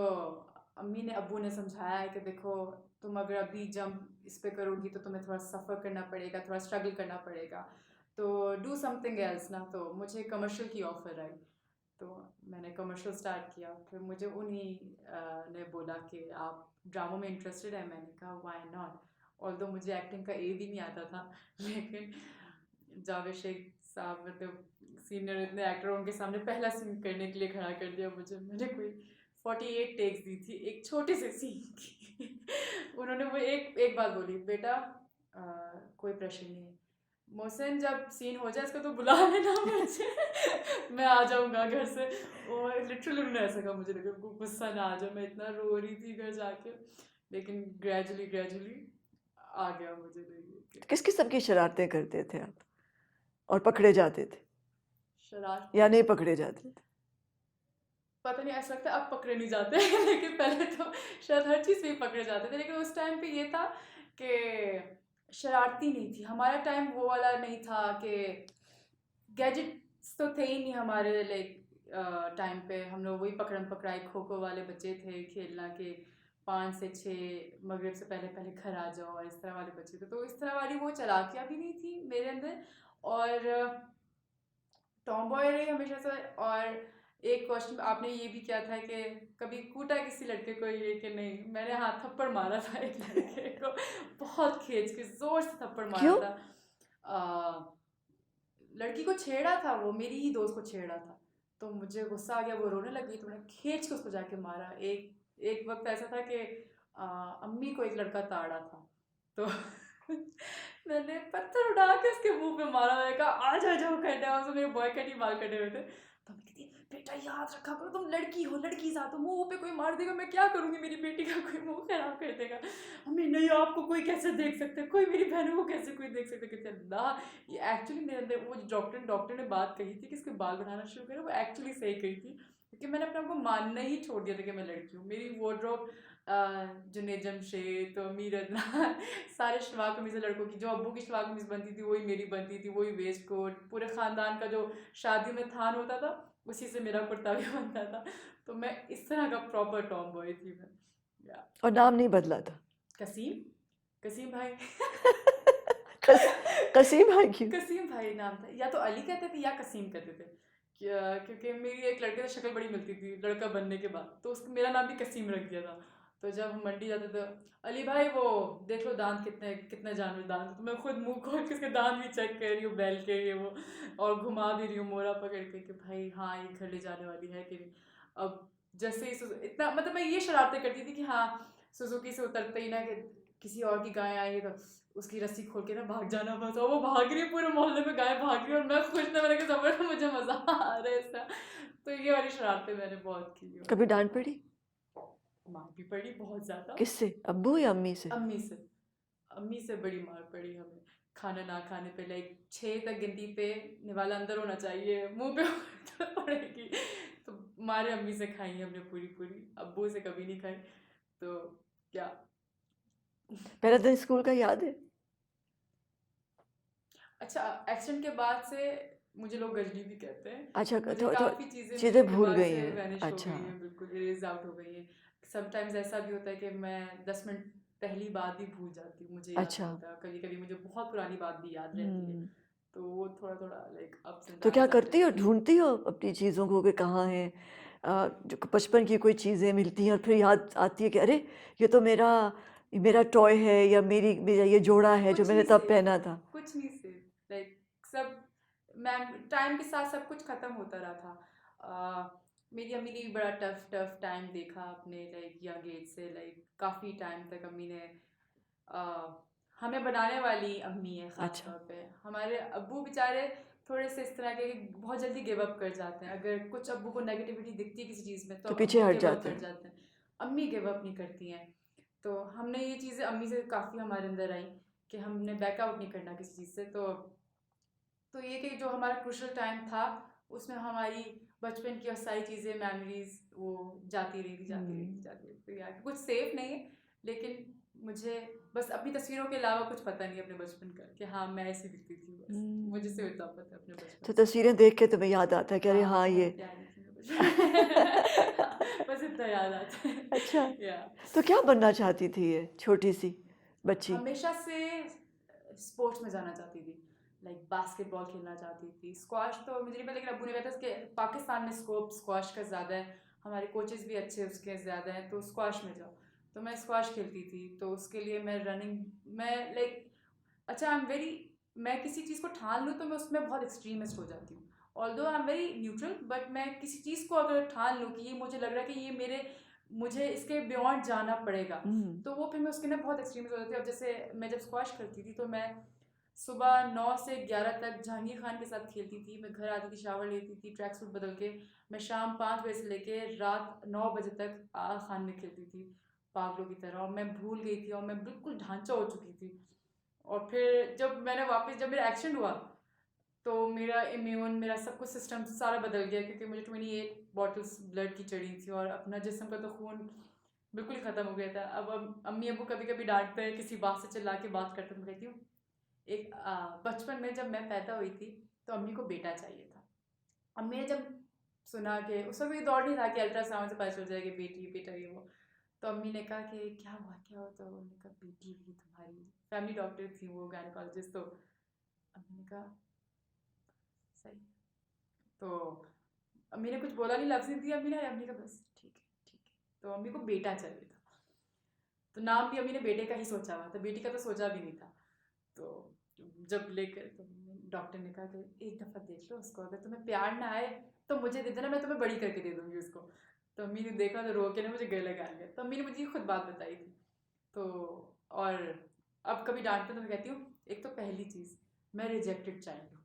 Speaker 2: अम्मी ने अब्बू ने समझाया है कि देखो तुम अगर अभी जंप इस पे करोगी तो तुम्हें थोड़ा सफ़र करना पड़ेगा, थोड़ा स्ट्रगल करना पड़ेगा, तो डू समथिंग एल्स ना। तो मुझे कमर्शियल की ऑफ़र आई, तो मैंने कमर्शियल स्टार्ट किया। फिर मुझे उन्हीं ने बोला कि आप ड्रामों में इंटरेस्टेड है, मैंने कहा व्हाई नॉट। ऑल्दो मुझे एक्टिंग का ए भी नहीं आता था लेकिन जावेद शेख साहब मतलब सीनियर इतने एक्टर, उनके सामने पहला सीन करने के लिए खड़ा कर दिया मुझे। मैंने कोई 48 टेक्स दी थी एक छोटे से सीन की। उन्होंने वो एक एक बात बोली, बेटा कोई प्रश्न नहीं है, मोहसिन जब सीन हो जाए इसको तो बुला लेना मुझे। मैं आ जाऊंगा घर से। और लिटरली उन्होंने ऐसा कहा, मुझे लगा उनको गुस्सा ना आ जाए, मैं इतना रो रही थी घर जाके। लेकिन ग्रेजुअली ग्रेजुअली आ गया मुझे लगी
Speaker 1: किस किस्म की शरारतें करते थे आप और पकड़े जाते थे
Speaker 2: शरारत।
Speaker 1: या नहीं पकड़े जाते थे?
Speaker 2: पता नहीं, ऐसा लगता है अब पकड़े नहीं जाते हैं। लेकिन पहले तो शायद हर चीज़ में ही पकड़े जाते थे। लेकिन उस टाइम पे ये था कि शरारती नहीं थी, हमारा टाइम वो वाला नहीं था कि गैजेट्स तो थे ही नहीं हमारे लाइक टाइम पे। हम लोग वही पकड़म पकड़ाई खो खो वाले बच्चे थे, खेलना के 5 से 6 मगरिब से पहले पहले घर आ जाओ, और इस तरह वाले बच्चे थे। तो इस तरह वाली वो चालाकियाँ भी नहीं थी मेरे अंदर। और टॉम बॉय रही हमेशा से। और एक क्वेश्चन आपने ये भी किया था कि कभी कूटा किसी लड़के को, ये कि नहीं, मैंने हाथ थप्पड़ मारा था एक लड़के को, बहुत खींच के जोर से थप्पड़ मारा
Speaker 1: क्यों?
Speaker 2: था। लड़की को छेड़ा था, वो मेरी ही दोस्त को छेड़ा था। तो मुझे गुस्सा आ गया, वो रोने लगी तो मैंने खींच के उसको जाके मारा। एक एक वक्त ऐसा था कि अम्मी को एक लड़का ताड़ा था, तो मैंने पत्थर उठा के उसके मुंह पे मारा। मैंने कहा आ जा जाओ करने, और मेरे बॉय कट ही बाल कटे हुए थे। तो मैं कहती बेटा याद रखा करो, तुम लड़की हो, लड़की साथ हो, मुंह पे कोई मार देगा मैं क्या करूंगी, मेरी बेटी का कोई मुंह खराब कर देगा। अम्मी नहीं, आपको कोई कैसे देख सकते, कोई मेरी बहनों को कैसे कोई देख सकते। कहते अल्लाह, ये एक्चुअली मेरे अंदर वो डॉक्टर ने बात कही थी कि इसके बाल बढ़ाना शुरू करें, वो एक्चुअली सही कही थी। क्योंकि मैंने अपने आप को मानना ही छोड़ दिया था कि मैं लड़की हूँ। मेरी वार्डरोब जुनैद जमशेद, तो मीर अदनान, सारे शलवार कमीज़ें लड़कों की, जो अब्बू की शलवार कमीज़ बनती थी वही मेरी बनती थी, वही वेस्ट कोट, पूरे ख़ानदान का जो शादी में थान होता था उसी से मेरा कुर्ता भी बनता था। तो मैं इस तरह का प्रॉपर टॉम बॉय थी मैं। या
Speaker 1: और नाम नहीं बदला था?
Speaker 2: कसीम, कसीम भाई।
Speaker 1: कस, कसीम भाई क्यों?
Speaker 2: कसीम भाई नाम था, या तो अली कहते थे या कसीम कहते थे। क्योंकि मेरी एक लड़के से शक्ल बड़ी मिलती थी लड़का बनने के बाद, तो उसको मेरा नाम भी कसीम रख दिया था। तो जब हम मंडी जाते थे, अली भाई वो देख लो दांत कितने कितने जानवर दांत हैं। तो मैं खुद मुंह खोल के उसके दांत भी चेक कर रही हूँ, बैल के ये वो, और घुमा भी रही हूँ मोरा पकड़ के कि भाई हाँ ये घर ले जाने वाली है कि नहीं। अब जैसे ही इतना मतलब मैं ये शरारतें करती थी कि हाँ सुजुकी से उतरते ही ना कि किसी और की गाय आई है तो उसकी रस्सी खोल के ना भाग जाना बस। और वो भाग रही है, पूरे मोहल्ले में गाय भाग रही है और मैं खुश ना, मैंने कहा जबर मुझे मजा आ रहा है इसका। तो ये वाली शरारतें मैंने बहुत की हैं।
Speaker 1: कभी डांट पड़ी?
Speaker 2: मार भी पड़ी बहुत ज्यादा।
Speaker 1: किससे, अब्बू या अम्मी से?
Speaker 2: अम्मी से, अम्मी से बड़ी मार पड़ी हमें। खाना ना खाने पे लाइक 6 तक गिनती पे निवाला अंदर होना चाहिए, मुंह पे तो पड़ेगी। तो मारे अम्मी से खाई है हमने पूरी पूरी, अब्बू से कभी नहीं खाई। तो क्या
Speaker 1: पहला दिन स्कूल का याद है?
Speaker 2: अच्छा, एक्सीडेंट के बाद से मुझे लोग गजनी भी कहते हैं।
Speaker 1: अच्छा,
Speaker 2: मुझे
Speaker 1: तो
Speaker 2: काफ़ी चीज़ें
Speaker 1: चीज़ें
Speaker 2: मेरे
Speaker 1: भूल
Speaker 2: दिमाग
Speaker 1: गई
Speaker 2: से
Speaker 1: हैं।
Speaker 2: वैनिश हो
Speaker 1: अच्छा।
Speaker 2: गई हैं, बिल्कुल इरेज आउट हो गई हैं। समटाइम्स ऐसा भी होता है कि मैं 10 मिनट पहली बात भी भूल जाती हूँ, मुझे याद
Speaker 1: अच्छा।
Speaker 2: नहीं होता। कभी कभी मुझे बहुत पुरानी बात भी याद रहती है।
Speaker 1: हम्म।
Speaker 2: तो वो थोड़ा थोड़ा लाइक अप्स एंड
Speaker 1: तो क्या
Speaker 2: डाउन्स आते
Speaker 1: करती हो,
Speaker 2: रहते हैं।
Speaker 1: ढूंढती हो अपनी चीज़ों को कि कहाँ हैं? जो बचपन की कोई चीज़ें मिलती हैं और फिर याद आती है कि अरे ये तो मेरा मेरा टॉय है, या मेरा ये जोड़ा है जो
Speaker 2: कुछ
Speaker 1: मैंने
Speaker 2: नहीं
Speaker 1: तब
Speaker 2: सेव,
Speaker 1: पहना था।
Speaker 2: कुछ नहीं सेव लाइक सब। मैम टाइम के साथ सब कुछ ख़त्म होता रहा था। मेरी अम्मी ने भी बड़ा टफ टफ टाइम देखा अपने लाइक यंग एज से। लाइक काफ़ी टाइम तक अम्मी ने हमें बनाने वाली अम्मी है ख़ास
Speaker 1: अच्छा।
Speaker 2: तौर पे। हमारे अब्बू बेचारे थोड़े से इस तरह के कि बहुत जल्दी गिव अप कर जाते हैं। अगर कुछ अब्बू को नेगेटिविटी दिखती है किसी चीज़ में तो
Speaker 1: तो पीछे
Speaker 2: अब्बू
Speaker 1: हट
Speaker 2: गिव अप
Speaker 1: जाते
Speaker 2: कर
Speaker 1: हैं।
Speaker 2: जाते हैं। अम्मी गिव अप नहीं करती हैं। तो हमने ये चीज़ें अम्मी से काफ़ी हमारे अंदर आई कि हमने बैकआउट नहीं करना किसी चीज़ से। तो ये कि जो हमारा क्रूशल टाइम था उसमें हमारी बचपन की और सारी चीज़ें मेमोरीज वो जाती रही थी जाती रही थी जाती रही थी। तो यार कुछ सेफ नहीं है, लेकिन मुझे बस अपनी तस्वीरों के अलावा कुछ पता नहीं अपने बचपन का कि हाँ मैं ऐसी दिखती थी। बस मुझे सिर्फ इतना पता है अपने
Speaker 1: तो
Speaker 2: बचपन से।
Speaker 1: तस्वीरें देख के तुम्हें याद आता है कि अरे
Speaker 2: हाँ
Speaker 1: हाँ ये।
Speaker 2: बहुत प्यारी थी मैं बचपन में। बस इतना याद आता है।
Speaker 1: अच्छा।
Speaker 2: या
Speaker 1: तो क्या बनना चाहती थी ये छोटी सी बच्ची?
Speaker 2: हमेशा से स्पोर्ट्स में जाना चाहती थी। लाइक बास्केटबॉल खेलना चाहती थी। स्क्वाश तो मुझे नहीं पता, लेकिन अब्बू ने कहा था कि पाकिस्तान में स्कोप स्क्वाश का ज़्यादा है, हमारे कोचेस भी अच्छे उसके ज़्यादा हैं, तो स्क्वाश में जाओ। तो मैं स्क्वाश खेलती थी, तो उसके लिए मैं रनिंग, मैं लाइक अच्छा आई एम वेरी मैं किसी चीज़ को ठान लूँ तो मैं उसमें बहुत एक्सट्रीमिस्ट हो जाती हूँ। Although I am very neutral, but मैं किसी चीज़ को अगर ठान लूँ कि ये मुझे लग रहा है कि ये मेरे मुझे इसके बियॉन्ड जाना पड़ेगा,
Speaker 1: हम्म।
Speaker 2: तो वो फिर मैं उसके ना बहुत एक्सट्रीमिस्ट हो जाती हूँ। अब जैसे मैं जब स्क्वॉश करती थी तो मैं सुबह 9 से 11 तक जहांगीर खान के साथ खेलती थी। मैं घर आती थी, शावर लेती थी, ट्रैक सूट बदल के मैं शाम 5 बजे से लेके रात 9 बजे तक आगा खान में खेलती थी पागलों की तरह, और मैं भूल गई थी और मैं बिल्कुल ढांचा हो चुकी थी। और फिर जब मेरा एक्सीडेंट हुआ तो मेरा इम्यून, मेरा सब कुछ सिस्टम सारा बदल गया, क्योंकि मुझे 28 बॉटल्स ब्लड की चढ़ी थी और अपना जिस्म का तो खून बिल्कुल ही ख़त्म हो गया था। अब अम्मी अबू कभी कभी डांटते हैं, किसी बात से चिल्ला के बात करते हैं। मैं कहती हूँ बचपन में जब मैं पैदा हुई थी तो अम्मी को बेटा चाहिए था। अम्मी ने जब सुना कि उस वक्त ये दौड़ नहीं था कि अल्ट्रासाउंड से पता चल जाएगा बेटी बेटा ये वो, तो अम्मी ने कहा कि क्या हुआ क्या हुआ, तो उन्होंने कहा बेटी हुई तुम्हारी। फैमिली डॉक्टर थी वो, गायनोकोलॉजिस्ट। तो अम्मी ने कहा सही। तो अम्मी ने कुछ बोला नहीं, लफ्ज़ नहीं दिया अम्मी ने कहा बस ठीक है ठीक है। तो अम्मी को बेटा चाहिए था, तो नाम भी अम्मी ने बेटे का ही सोचा हुआ था, बेटी का तो सोचा भी नहीं था। तो जब लेकर तो डॉक्टर ने कहा कि एक दफ़ा देख लो उसको, अगर तुम्हें प्यार ना आए तो मुझे दे देना, मैं तुम्हें बड़ी करके दे दूँगी उसको। तो अम्मी ने देखा तो रो के ना मुझे गले लगा लिया। तो अम्मी ने मुझे ये खुद बात बताई थी। तो और अब कभी डांटते तो मैं कहती हूँ, एक तो पहली चीज़ मैं रिजेक्टेड चाइल्ड हूँ,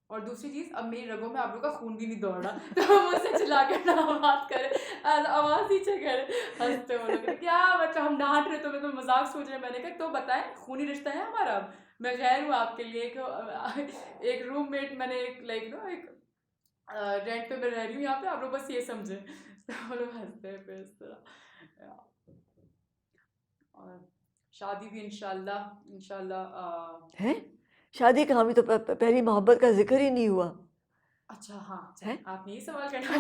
Speaker 2: और दूसरी चीज़ अब मेरी रगों में आप लोग का खून भी नहीं दौड़ रहा तो मुझसे चिल्ला के ना बात करे, आवाज़ नीचे करे। हंसते वो लोग, क्या मतलब हम डांट रहे, तो मैं तो मजाक सोच रहे। मैंने कहा तो बताएं, खूनी रिश्ता है हमारा। अब मैं खैर हूँ आपके लिए, एक रूममेट, मैंने एक लाइक नो एक रेंट पे मैं रह रही हूँ यहाँ पे, आप लोग बस ये समझे। तो वो लोग हंसते हैं फिर इस तरह। और शादी भी इंशाल्लाह इंशाल्लाह
Speaker 1: है शादी कहाँ, अभी तो पहली मोहब्बत का जिक्र ही नहीं हुआ
Speaker 2: अच्छा हाँ,
Speaker 1: है।
Speaker 2: चल आपने ये सवाल करना।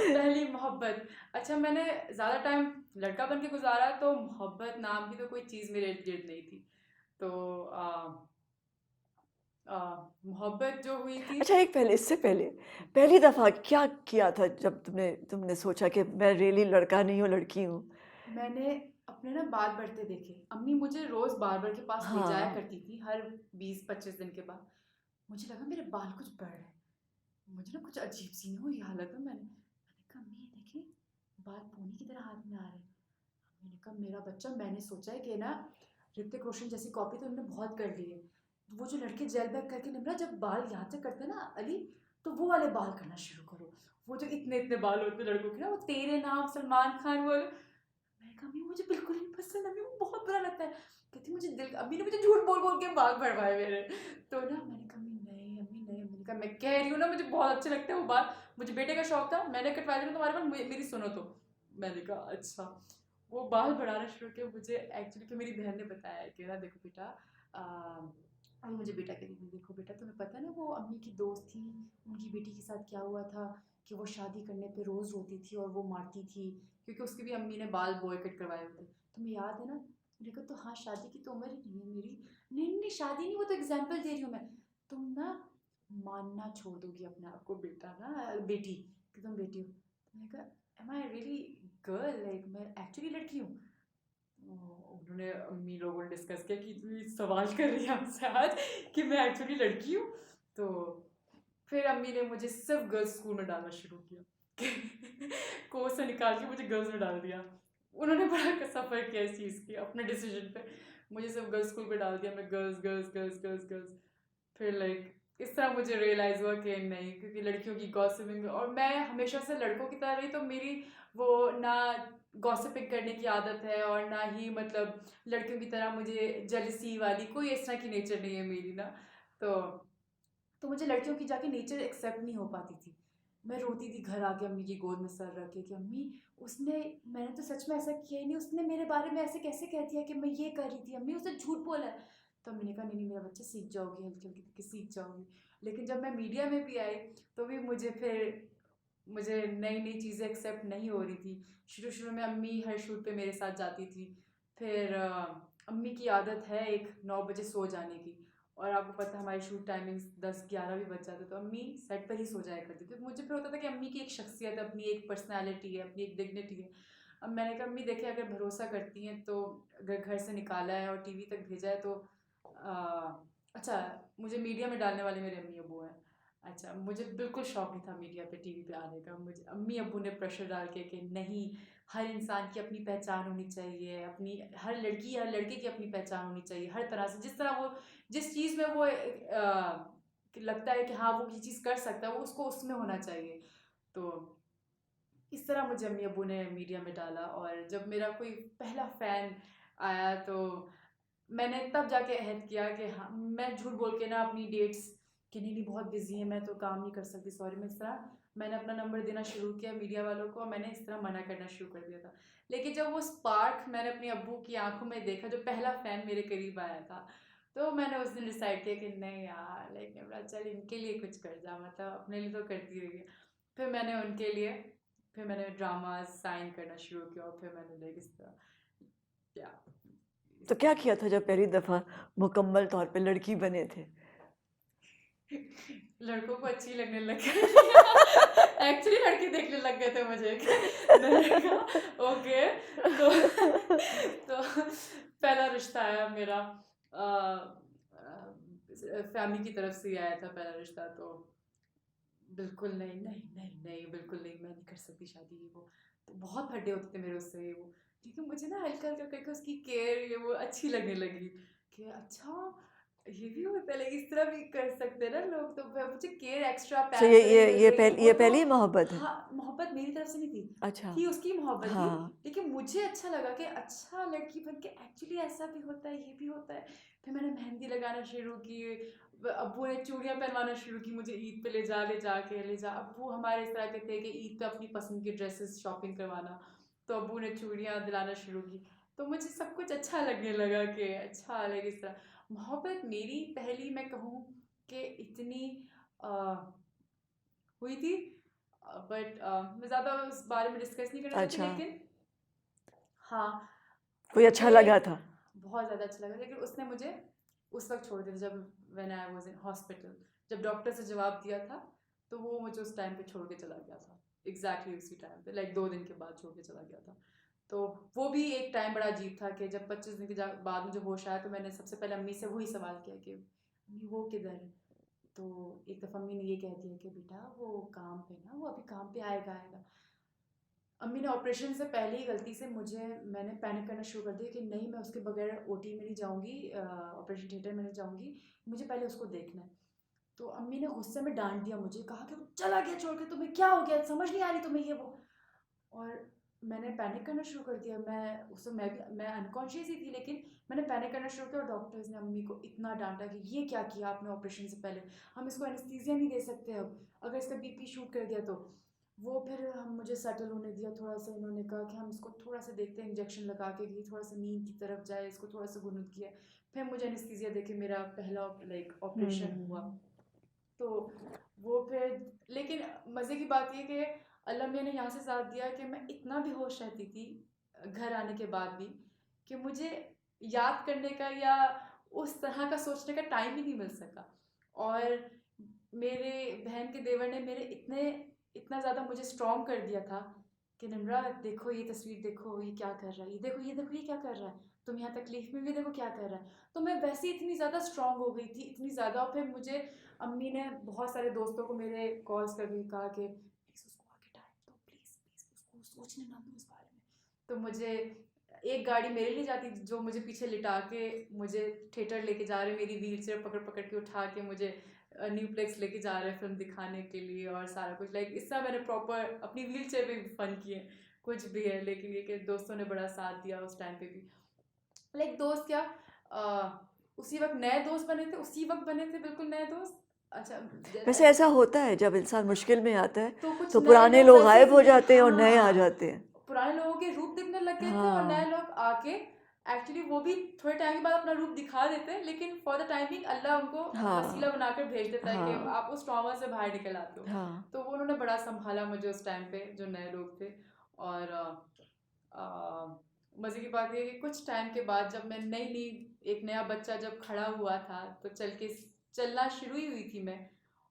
Speaker 2: पहली मोहब्बत, अच्छा मैंने ज़्यादा टाइम लड़का बन के गुजारा, तो मोहब्बत नाम की तो कोई चीज़ मेरे इर्द गिर्द नहीं थी। तो मोहब्बत जो हुई थी,
Speaker 1: अच्छा, एक पहले, इससे पहले पहली दफ़ा क्या किया था जब तुमने तुमने सोचा कि मैं रियली लड़का नहीं हूँ, लड़की हूँ?
Speaker 2: मैंने अपने ना बाल बढ़ते देखे। अम्मी मुझे रोज़ बार्बर के पास ले जाया
Speaker 1: हाँ।
Speaker 2: करती थी हर 20-25 दिन के बाद। मुझे लगा मेरे बाल कुछ बढ़ रहे हैं, मुझे ना कुछ अजीब सी नहीं हुई हालत में। मैंने कहा अम्मी ये देखिए, बाल पोनी की तरह हाथ में आ रहे हैं। मैंने कहा मेरा बच्चा, मैंने सोचा है कि ना ऋतिक रोशन जैसी कॉपी तो हमने बहुत कर ली है। वो जो लड़के जेल बैक करके निमरा जब बाल यहाँ तक करते हैं ना अली, तो वो वाले बाल करना शुरू करो। वो जो इतने इतने बाल होते हैं लड़कों के ना, वो तेरे नाम सलमान खान वाले। मैंने कहा अम्मी मुझे बिल्कुल नहीं पसंद, अम्मी वो बहुत बुरा लगता है। कहती मुझे दिल, अम्मी ने मुझे झूठ बोल बोल के बाल बढ़वाए मेरे। तो ना मैंने कहा अम्मी नहीं, अम्मी नहीं। मैंने कहा मैं कह रही हूँ ना मुझे बहुत अच्छे लगते हैं वो बाल, मुझे बेटे का शौक था, मैंने कटवा दिया तुम्हारे बाल, मेरी सुनो तो। मैंने कहा अच्छा। वो बाल बढ़ाना शुरू किया। मुझे एक्चुअली कि मेरी बहन ने बताया है कि ना देखो बेटा, अभी मुझे बेटा कह रही थी, देखो बेटा तुम्हें पता है ना वो अम्मी की दोस्त थी, उनकी बेटी के साथ क्या हुआ था, कि वो शादी करने पे रोज़ रोती थी और वो मारती थी, क्योंकि उसकी भी अम्मी ने बाल बॉय कट करवाए होते। तुम्हें याद है ना? मैंने कहा तो हाँ, शादी की तो उम्र ही नहीं है मेरी। नहीं नहीं शादी नहीं, वो तो एग्जाम्पल दे रही हूँ मैं। तुम ना मानना छोड़ दोगी अपने आप को बेटा ना बेटी, कि तुम बेटी हो। तो मैंने कहा am I really girl, like मैं एक्चुअली लड़की हूँ? उन्होंने अम्मी लोगों ने डिस्कस किया कि तू ये सवाल कर रही है हमसे आज कि मैं एक्चुअली लड़की हूँ। तो फिर अम्मी ने मुझे सिर्फ गर्ल्स स्कूल में डालना शुरू किया। कोर्स से निकाल के मुझे गर्ल्स में डाल दिया। उन्होंने बड़ा सफ़र किया इस चीज़ की अपने डिसीजन पे। मुझे सिर्फ गर्ल्स स्कूल में डाल दिया, मैं girls girls girls girls girls. फिर लाइक इस तरह मुझे रियलाइज़ हुआ कि नहीं, क्योंकि लड़कियों की गॉसिपिंग, और मैं हमेशा से लड़कों की तरह रही, तो मेरी वो ना गॉसिपिंग करने की आदत है, और ना ही मतलब लड़कियों की तरह मुझे जेलसी वाली कोई इस तरह की नेचर नहीं है मेरी ना। तो मुझे लड़कियों की जाके नेचर एक्सेप्ट नहीं हो पाती थी। मैं रोती थी घर आके अम्मी की गोद में सर रख के कि अम्मी उसने, मैंने तो सच में ऐसा किया ही नहीं, उसने मेरे बारे में ऐसे कैसे कह दिया कि मैं ये कर रही थी, अम्मी उसने झूठ बोला है। तो अम्मी ने कहा नहीं नहीं मेरा बच्चा, सीख जाओगी, हल्की हल्की करके सीख जाओगी। लेकिन जब मैं मीडिया में भी आई तो भी मुझे नई नई चीज़ें एक्सेप्ट नहीं हो रही थी। शुरू शुरू में अम्मी हर शूट पे मेरे साथ जाती थी। फिर अम्मी की आदत है एक 9 बजे सो जाने की, और आपको पता है हमारी शूट टाइमिंग्स 10-11 भी बज जाते, तो अम्मी सेट पर ही सो जाया करती थी। तो मुझे फिर होता था कि अम्मी की एक शख्सियत है, अपनी एक पर्सनैलिटी है, अपनी एक डिग्निटी है। अब मैंने कहा अम्मी देखिए, अगर भरोसा करती हैं तो अगर घर से निकाला है और टीवी तक भेजा है तो अच्छा, मुझे मीडिया में डालने वाले मेरे अम्मी अब्बू हैं। अच्छा, मुझे बिल्कुल शौक नहीं था मीडिया पे, टीवी पे आने का। मुझे अम्मी अब्बू ने प्रेशर डाल के कि नहीं, हर इंसान की अपनी पहचान होनी चाहिए, अपनी हर लड़की हर लड़के की अपनी पहचान होनी चाहिए, हर तरह से जिस तरह वो जिस चीज़ में वो लगता है कि हाँ वो ये चीज़ कर सकता है, वो उसको उसमें होना चाहिए। तो इस तरह मुझे अम्मी अब्बू ने मीडिया में डाला। और जब मेरा कोई पहला फ़ैन आया तो मैंने तब जाके अहद किया कि हाँ, मैं झूठ बोल के ना अपनी डेट्स कि नहीं नहीं बहुत बिजी है, मैं तो काम नहीं कर सकती, सॉरी, मैं इस तरह मैंने अपना नंबर देना शुरू किया मीडिया वालों को, और मैंने इस तरह मना करना शुरू कर दिया था। लेकिन जब वो स्पार्क मैंने अपनी अब्बू की आंखों में देखा, जो पहला फैन मेरे करीब आया था, तो मैंने उस दिन डिसाइड किया कि नहीं यार, लेकिन चल इनके लिए कुछ कर जा, मतलब अपने लिए तो करती रही है। फिर मैंने उनके लिए फिर मैंने ड्रामा साइन करना शुरू किया, और फिर मैंने लाइक इस तरह क्या
Speaker 1: तो
Speaker 2: इस
Speaker 1: क्या
Speaker 2: तरह
Speaker 1: किया था जब पहली दफ़ा मुकम्मल तौर पे लड़की बने थे?
Speaker 2: लड़कों को अच्छी लगने लग गई। एक्चुअली लड़के देखने लग गए थे मुझे कि मैंने कहा ओके। तो तो पहला रिश्ता आया मेरा, फैमिली की तरफ से ही आया था पहला रिश्ता। तो बिल्कुल नहीं नहीं नहीं नहीं, बिल्कुल नहीं, मैं नहीं कर सकती शादी, ये वो। तो बहुत फटे होते थे मेरे उससे, ये वो। लेकिन मुझे ना हल्का हल्का करके उसकी केयर ये वो अच्छी लगने लगी कि अच्छा ये भी होता है, लेकिन इस तरह भी कर सकते हैं ना लोग। तो मुझे केयर एक्स्ट्रा
Speaker 1: सो ये
Speaker 2: पैम्परिंग
Speaker 1: ये
Speaker 2: मिल
Speaker 1: ये
Speaker 2: रही थी,
Speaker 1: पहली
Speaker 2: वो
Speaker 1: ये
Speaker 2: तो
Speaker 1: पहली मोहब्बत है?
Speaker 2: हाँ, मोहब्बत मेरी तरफ से नहीं
Speaker 1: अच्छा।
Speaker 2: थी उसकी मोहब्बत थी।
Speaker 1: हाँ।
Speaker 2: लेकिन मुझे अच्छा लगा कि अच्छा लड़की बन के एक्चुअली ऐसा भी होता है, ये भी होता है। फिर मैंने मेहंदी लगाना शुरू की, अब्बू ने चूड़ियाँ पहनवाना शुरू की मुझे, ईद पे ले जा। अब्बू हमारे इस तरह के थे कि ईद पे अपनी पसंद की ड्रेसेस शॉपिंग करवाना, तो अब्बू ने चूड़ियाँ दिलाना शुरू की। तो मुझे सब कुछ अच्छा लगने लगा कि अच्छा लगे इस तरह। मोहब्बत मेरी पहली मैं कहूँ कि इतनी अ, हुई थी, बट मैं ज़्यादा उस बारे में डिस्कस नहीं करना चाहती,
Speaker 1: अच्छा,
Speaker 2: लेकिन हाँ,
Speaker 1: कोई अच्छा
Speaker 2: मुझे
Speaker 1: लगा था?
Speaker 2: बहुत ज़्यादा अच्छा लगा। लेकिन उसने मुझे उस वक्त छोड़ दिया था, जब when I was in hospital, जब डॉक्टर से जवाब दिया था, तो वो मुझे उस टाइम पे छोड़ के चला गया था। एग्जैक्टली उसी टाइम पे, लाइक 2 दिन के बाद छोड़ के चला गया था। तो वो भी एक टाइम बड़ा अजीब था कि जब 25 दिन के बाद मुझे होश आया, तो मैंने सबसे पहले अम्मी से वही सवाल किया कि अम्मी वो किधर है। तो एक दफ़ा अम्मी ने ये कह दिया कि बेटा वो काम पे ना, वो अभी काम पे आएगा। अम्मी ने ऑपरेशन से पहले ही गलती से मैंने पैनिक करना शुरू कर दिया कि नहीं, मैं उसके बगैर ओटी में नहीं जाऊंगी, ऑपरेशन थिएटर में नहीं जाऊंगी, मुझे पहले उसको देखना है। तो अम्मी ने गुस्से में डांट दिया मुझे, कहा कि वो चला गया छोड़ के, तुम्हें क्या हो गया, समझ नहीं आ रही तुम्हें ये वो। और मैंने पैनिक करना शुरू कर दिया। मैं अनकॉन्शियस ही थी, लेकिन मैंने पैनिक करना शुरू किया, और डॉक्टर्स ने अम्मी को इतना डांटा कि ये क्या किया आपने ऑपरेशन से पहले, हम इसको एनेस्थीसिया नहीं दे सकते, अब अगर इसका बीपी शूट कर दिया तो। वो फिर हम मुझे सेटल होने दिया थोड़ा सा, इन्होंने कहा कि हम इसको थोड़ा सा देखते हैं, इंजेक्शन लगा के कि थोड़ा सा नींद की तरफ जाए, इसको थोड़ा सा गुनूद किया। फिर मुझे एनेस्थीसिया देके मेरा पहला लाइक ऑपरेशन हुआ।
Speaker 1: हम्म।
Speaker 2: तो वो फिर, लेकिन मज़े की बात ये कि अल्लाह मियाँ ने यहाँ से साथ दिया कि मैं इतना बेहोश रहती थी घर आने के बाद भी, कि मुझे याद करने का या उस तरह का सोचने का टाइम ही नहीं मिल सका। और मेरे बहन के देवर ने मेरे इतना ज़्यादा मुझे स्ट्रॉन्ग कर दिया था कि निम्रा देखो ये तस्वीर, देखो ये क्या कर रहा है, ये देखो ये क्या कर रहा है, तुम यहाँ तकलीफ में भी देखो क्या कर रहा है। तो मैं वैसे ही इतनी ज़्यादा स्ट्रॉन्ग हो गई थी, इतनी ज़्यादा। और फिर मुझे अम्मी ने बहुत सारे दोस्तों को मेरे कॉल्स करके कहा कि प्लीज़ उसको आगे टाइम दो, प्लीज़ प्लीज़ उसको सोचने ना दो इस बारे में। तो मुझे एक गाड़ी मेरे लिए जाती, जो मुझे पीछे लिटा के मुझे थिएटर लेके जा रहे, मेरी व्हील चेयर पकड़ पकड़ के उठा के मुझे न्यू प्लेक्स लेके जा रहे फिल्म दिखाने के लिए, और सारा कुछ लाइक इस तरह मैंने प्रॉपर अपनी व्हील चेयर पे भी फन किए, कुछ भी है। लेकिन ये कि दोस्तों ने बड़ा साथ दिया उस टाइम पे भी। लाइक दोस्त क्या, उसी वक्त नए दोस्त बने थे, उसी वक्त बने थे बिल्कुल नए दोस्त। अच्छा,
Speaker 1: वैसे ऐसा होता है जब इंसान मुश्किल में आता है
Speaker 2: तो कुछ
Speaker 1: तो
Speaker 2: नए
Speaker 1: पुराने
Speaker 2: लोग
Speaker 1: लोग
Speaker 2: वैसे
Speaker 1: गायब हो
Speaker 2: थे,
Speaker 1: जाते हैं और नए आ
Speaker 2: हाँ,
Speaker 1: जाते हैं।
Speaker 2: पुराने लोगों के रूप दिखने लग गए थे, और नए
Speaker 1: हाँ।
Speaker 2: लोग आके एक्चुअली वो भी थोड़े टाइम के बाद अपना रूप दिखा देते हैं, लेकिन फॉर द टाइमिंग अल्लाह उनको वसीला
Speaker 1: हाँ।
Speaker 2: बनाकर भेज देता है कि
Speaker 1: हाँ।
Speaker 2: आप उस ट्रॉमा से बाहर निकल आते हो।
Speaker 1: हाँ।
Speaker 2: तो वो उन्होंने बड़ा संभाला मुझे उस टाइम पे, जो नए लोग थे। और मज़े की बात ये है कि कुछ टाइम के बाद जब मैं नई नई एक नया बच्चा जब खड़ा हुआ था, तो चलना शुरू ही हुई थी मैं।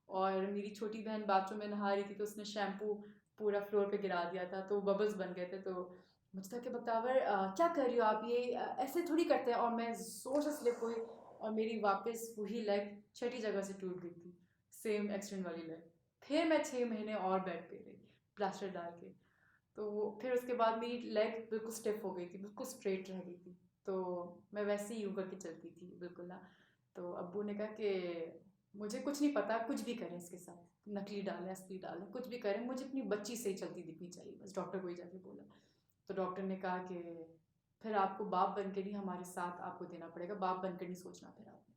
Speaker 2: और मेरी छोटी बहन बाथरूम में नहा रही थी, तो उसने शैम्पू पूरा फ्लोर पे गिरा दिया था, तो बबल्स बन गए थे। तो मुझे था कि बख्तावर क्या कर रही हो आप, ये ऐसे थोड़ी करते हैं। और मैं ज़ोर से स्लिप हुई, और मेरी वापस वही लेग छठी जगह से टूट गई थी, सेम एक्सीडेंट वाली लेग। फिर मैं 6 महीने और बेड पे रही प्लास्टर डाल के। तो फिर उसके बाद मेरी लेग बिल्कुल स्टिफ हो गई थी, बिल्कुल स्ट्रेट रह गई थी। तो मैं वैसे ही यूँ करके चलती थी बिल्कुल ना। तो अब्बू ने कहा कि मुझे कुछ नहीं पता, कुछ भी करें इसके साथ, नकली डालें असली डालें, कुछ भी करें, मुझे अपनी बच्ची से ही चलती दिखनी चाहिए बस, डॉक्टर को ही जाके बोला। तो डॉक्टर ने कहा कि फिर आपको बाप बन के नहीं, हमारे साथ आपको देना पड़ेगा, बाप बनकर नहीं सोचना फिर आपने।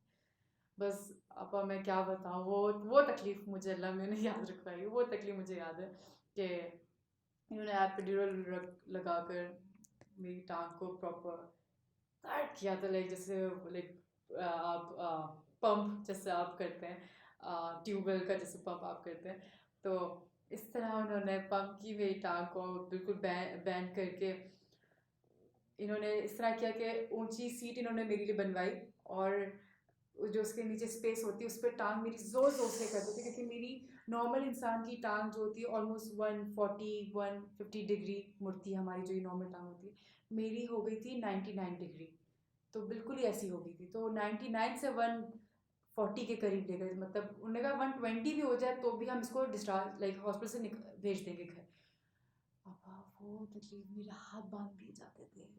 Speaker 2: बस आपा मैं क्या बताऊँ, वो तकलीफ़ मुझे अल्लाह में नहीं याद रख पाई। वो तकलीफ़ मुझे याद है कि इन्होंने एपिड्यूरल लगा कर मेरी टांग को प्रॉपर कट किया था, लाइक जैसे लाइक आप पंप जैसे आप करते हैं ट्यूबवेल का, जैसे पंप आप करते हैं, तो इस तरह उन्होंने पंप की मेरी टांग को बिल्कुल बैंड करके। इन्होंने इस तरह किया कि ऊंची सीट इन्होंने मेरे लिए बनवाई, और जो उसके नीचे स्पेस होती है उस पर टांग मेरी ज़ोर ज़ोर से कर देती, क्योंकि मेरी नॉर्मल इंसान की टांग जो होती है ऑलमोस्ट 140-150 डिग्री मुड़ती है हमारी, जो ये नॉर्मल टांग होती है, मेरी हो गई थी 99 डिग्री। तो बिल्कुल ही ऐसी हो गई थी। तो 99 से 140 के करीब ले गए, मतलब उन्होंने कहा 120 भी हो जाए तो भी हम इसको डिस्चार्ज लाइक हॉस्पिटल से भेज देंगे घर। पापा वो तकलीफ, मेरे हाथ बांध दिए जाते थे,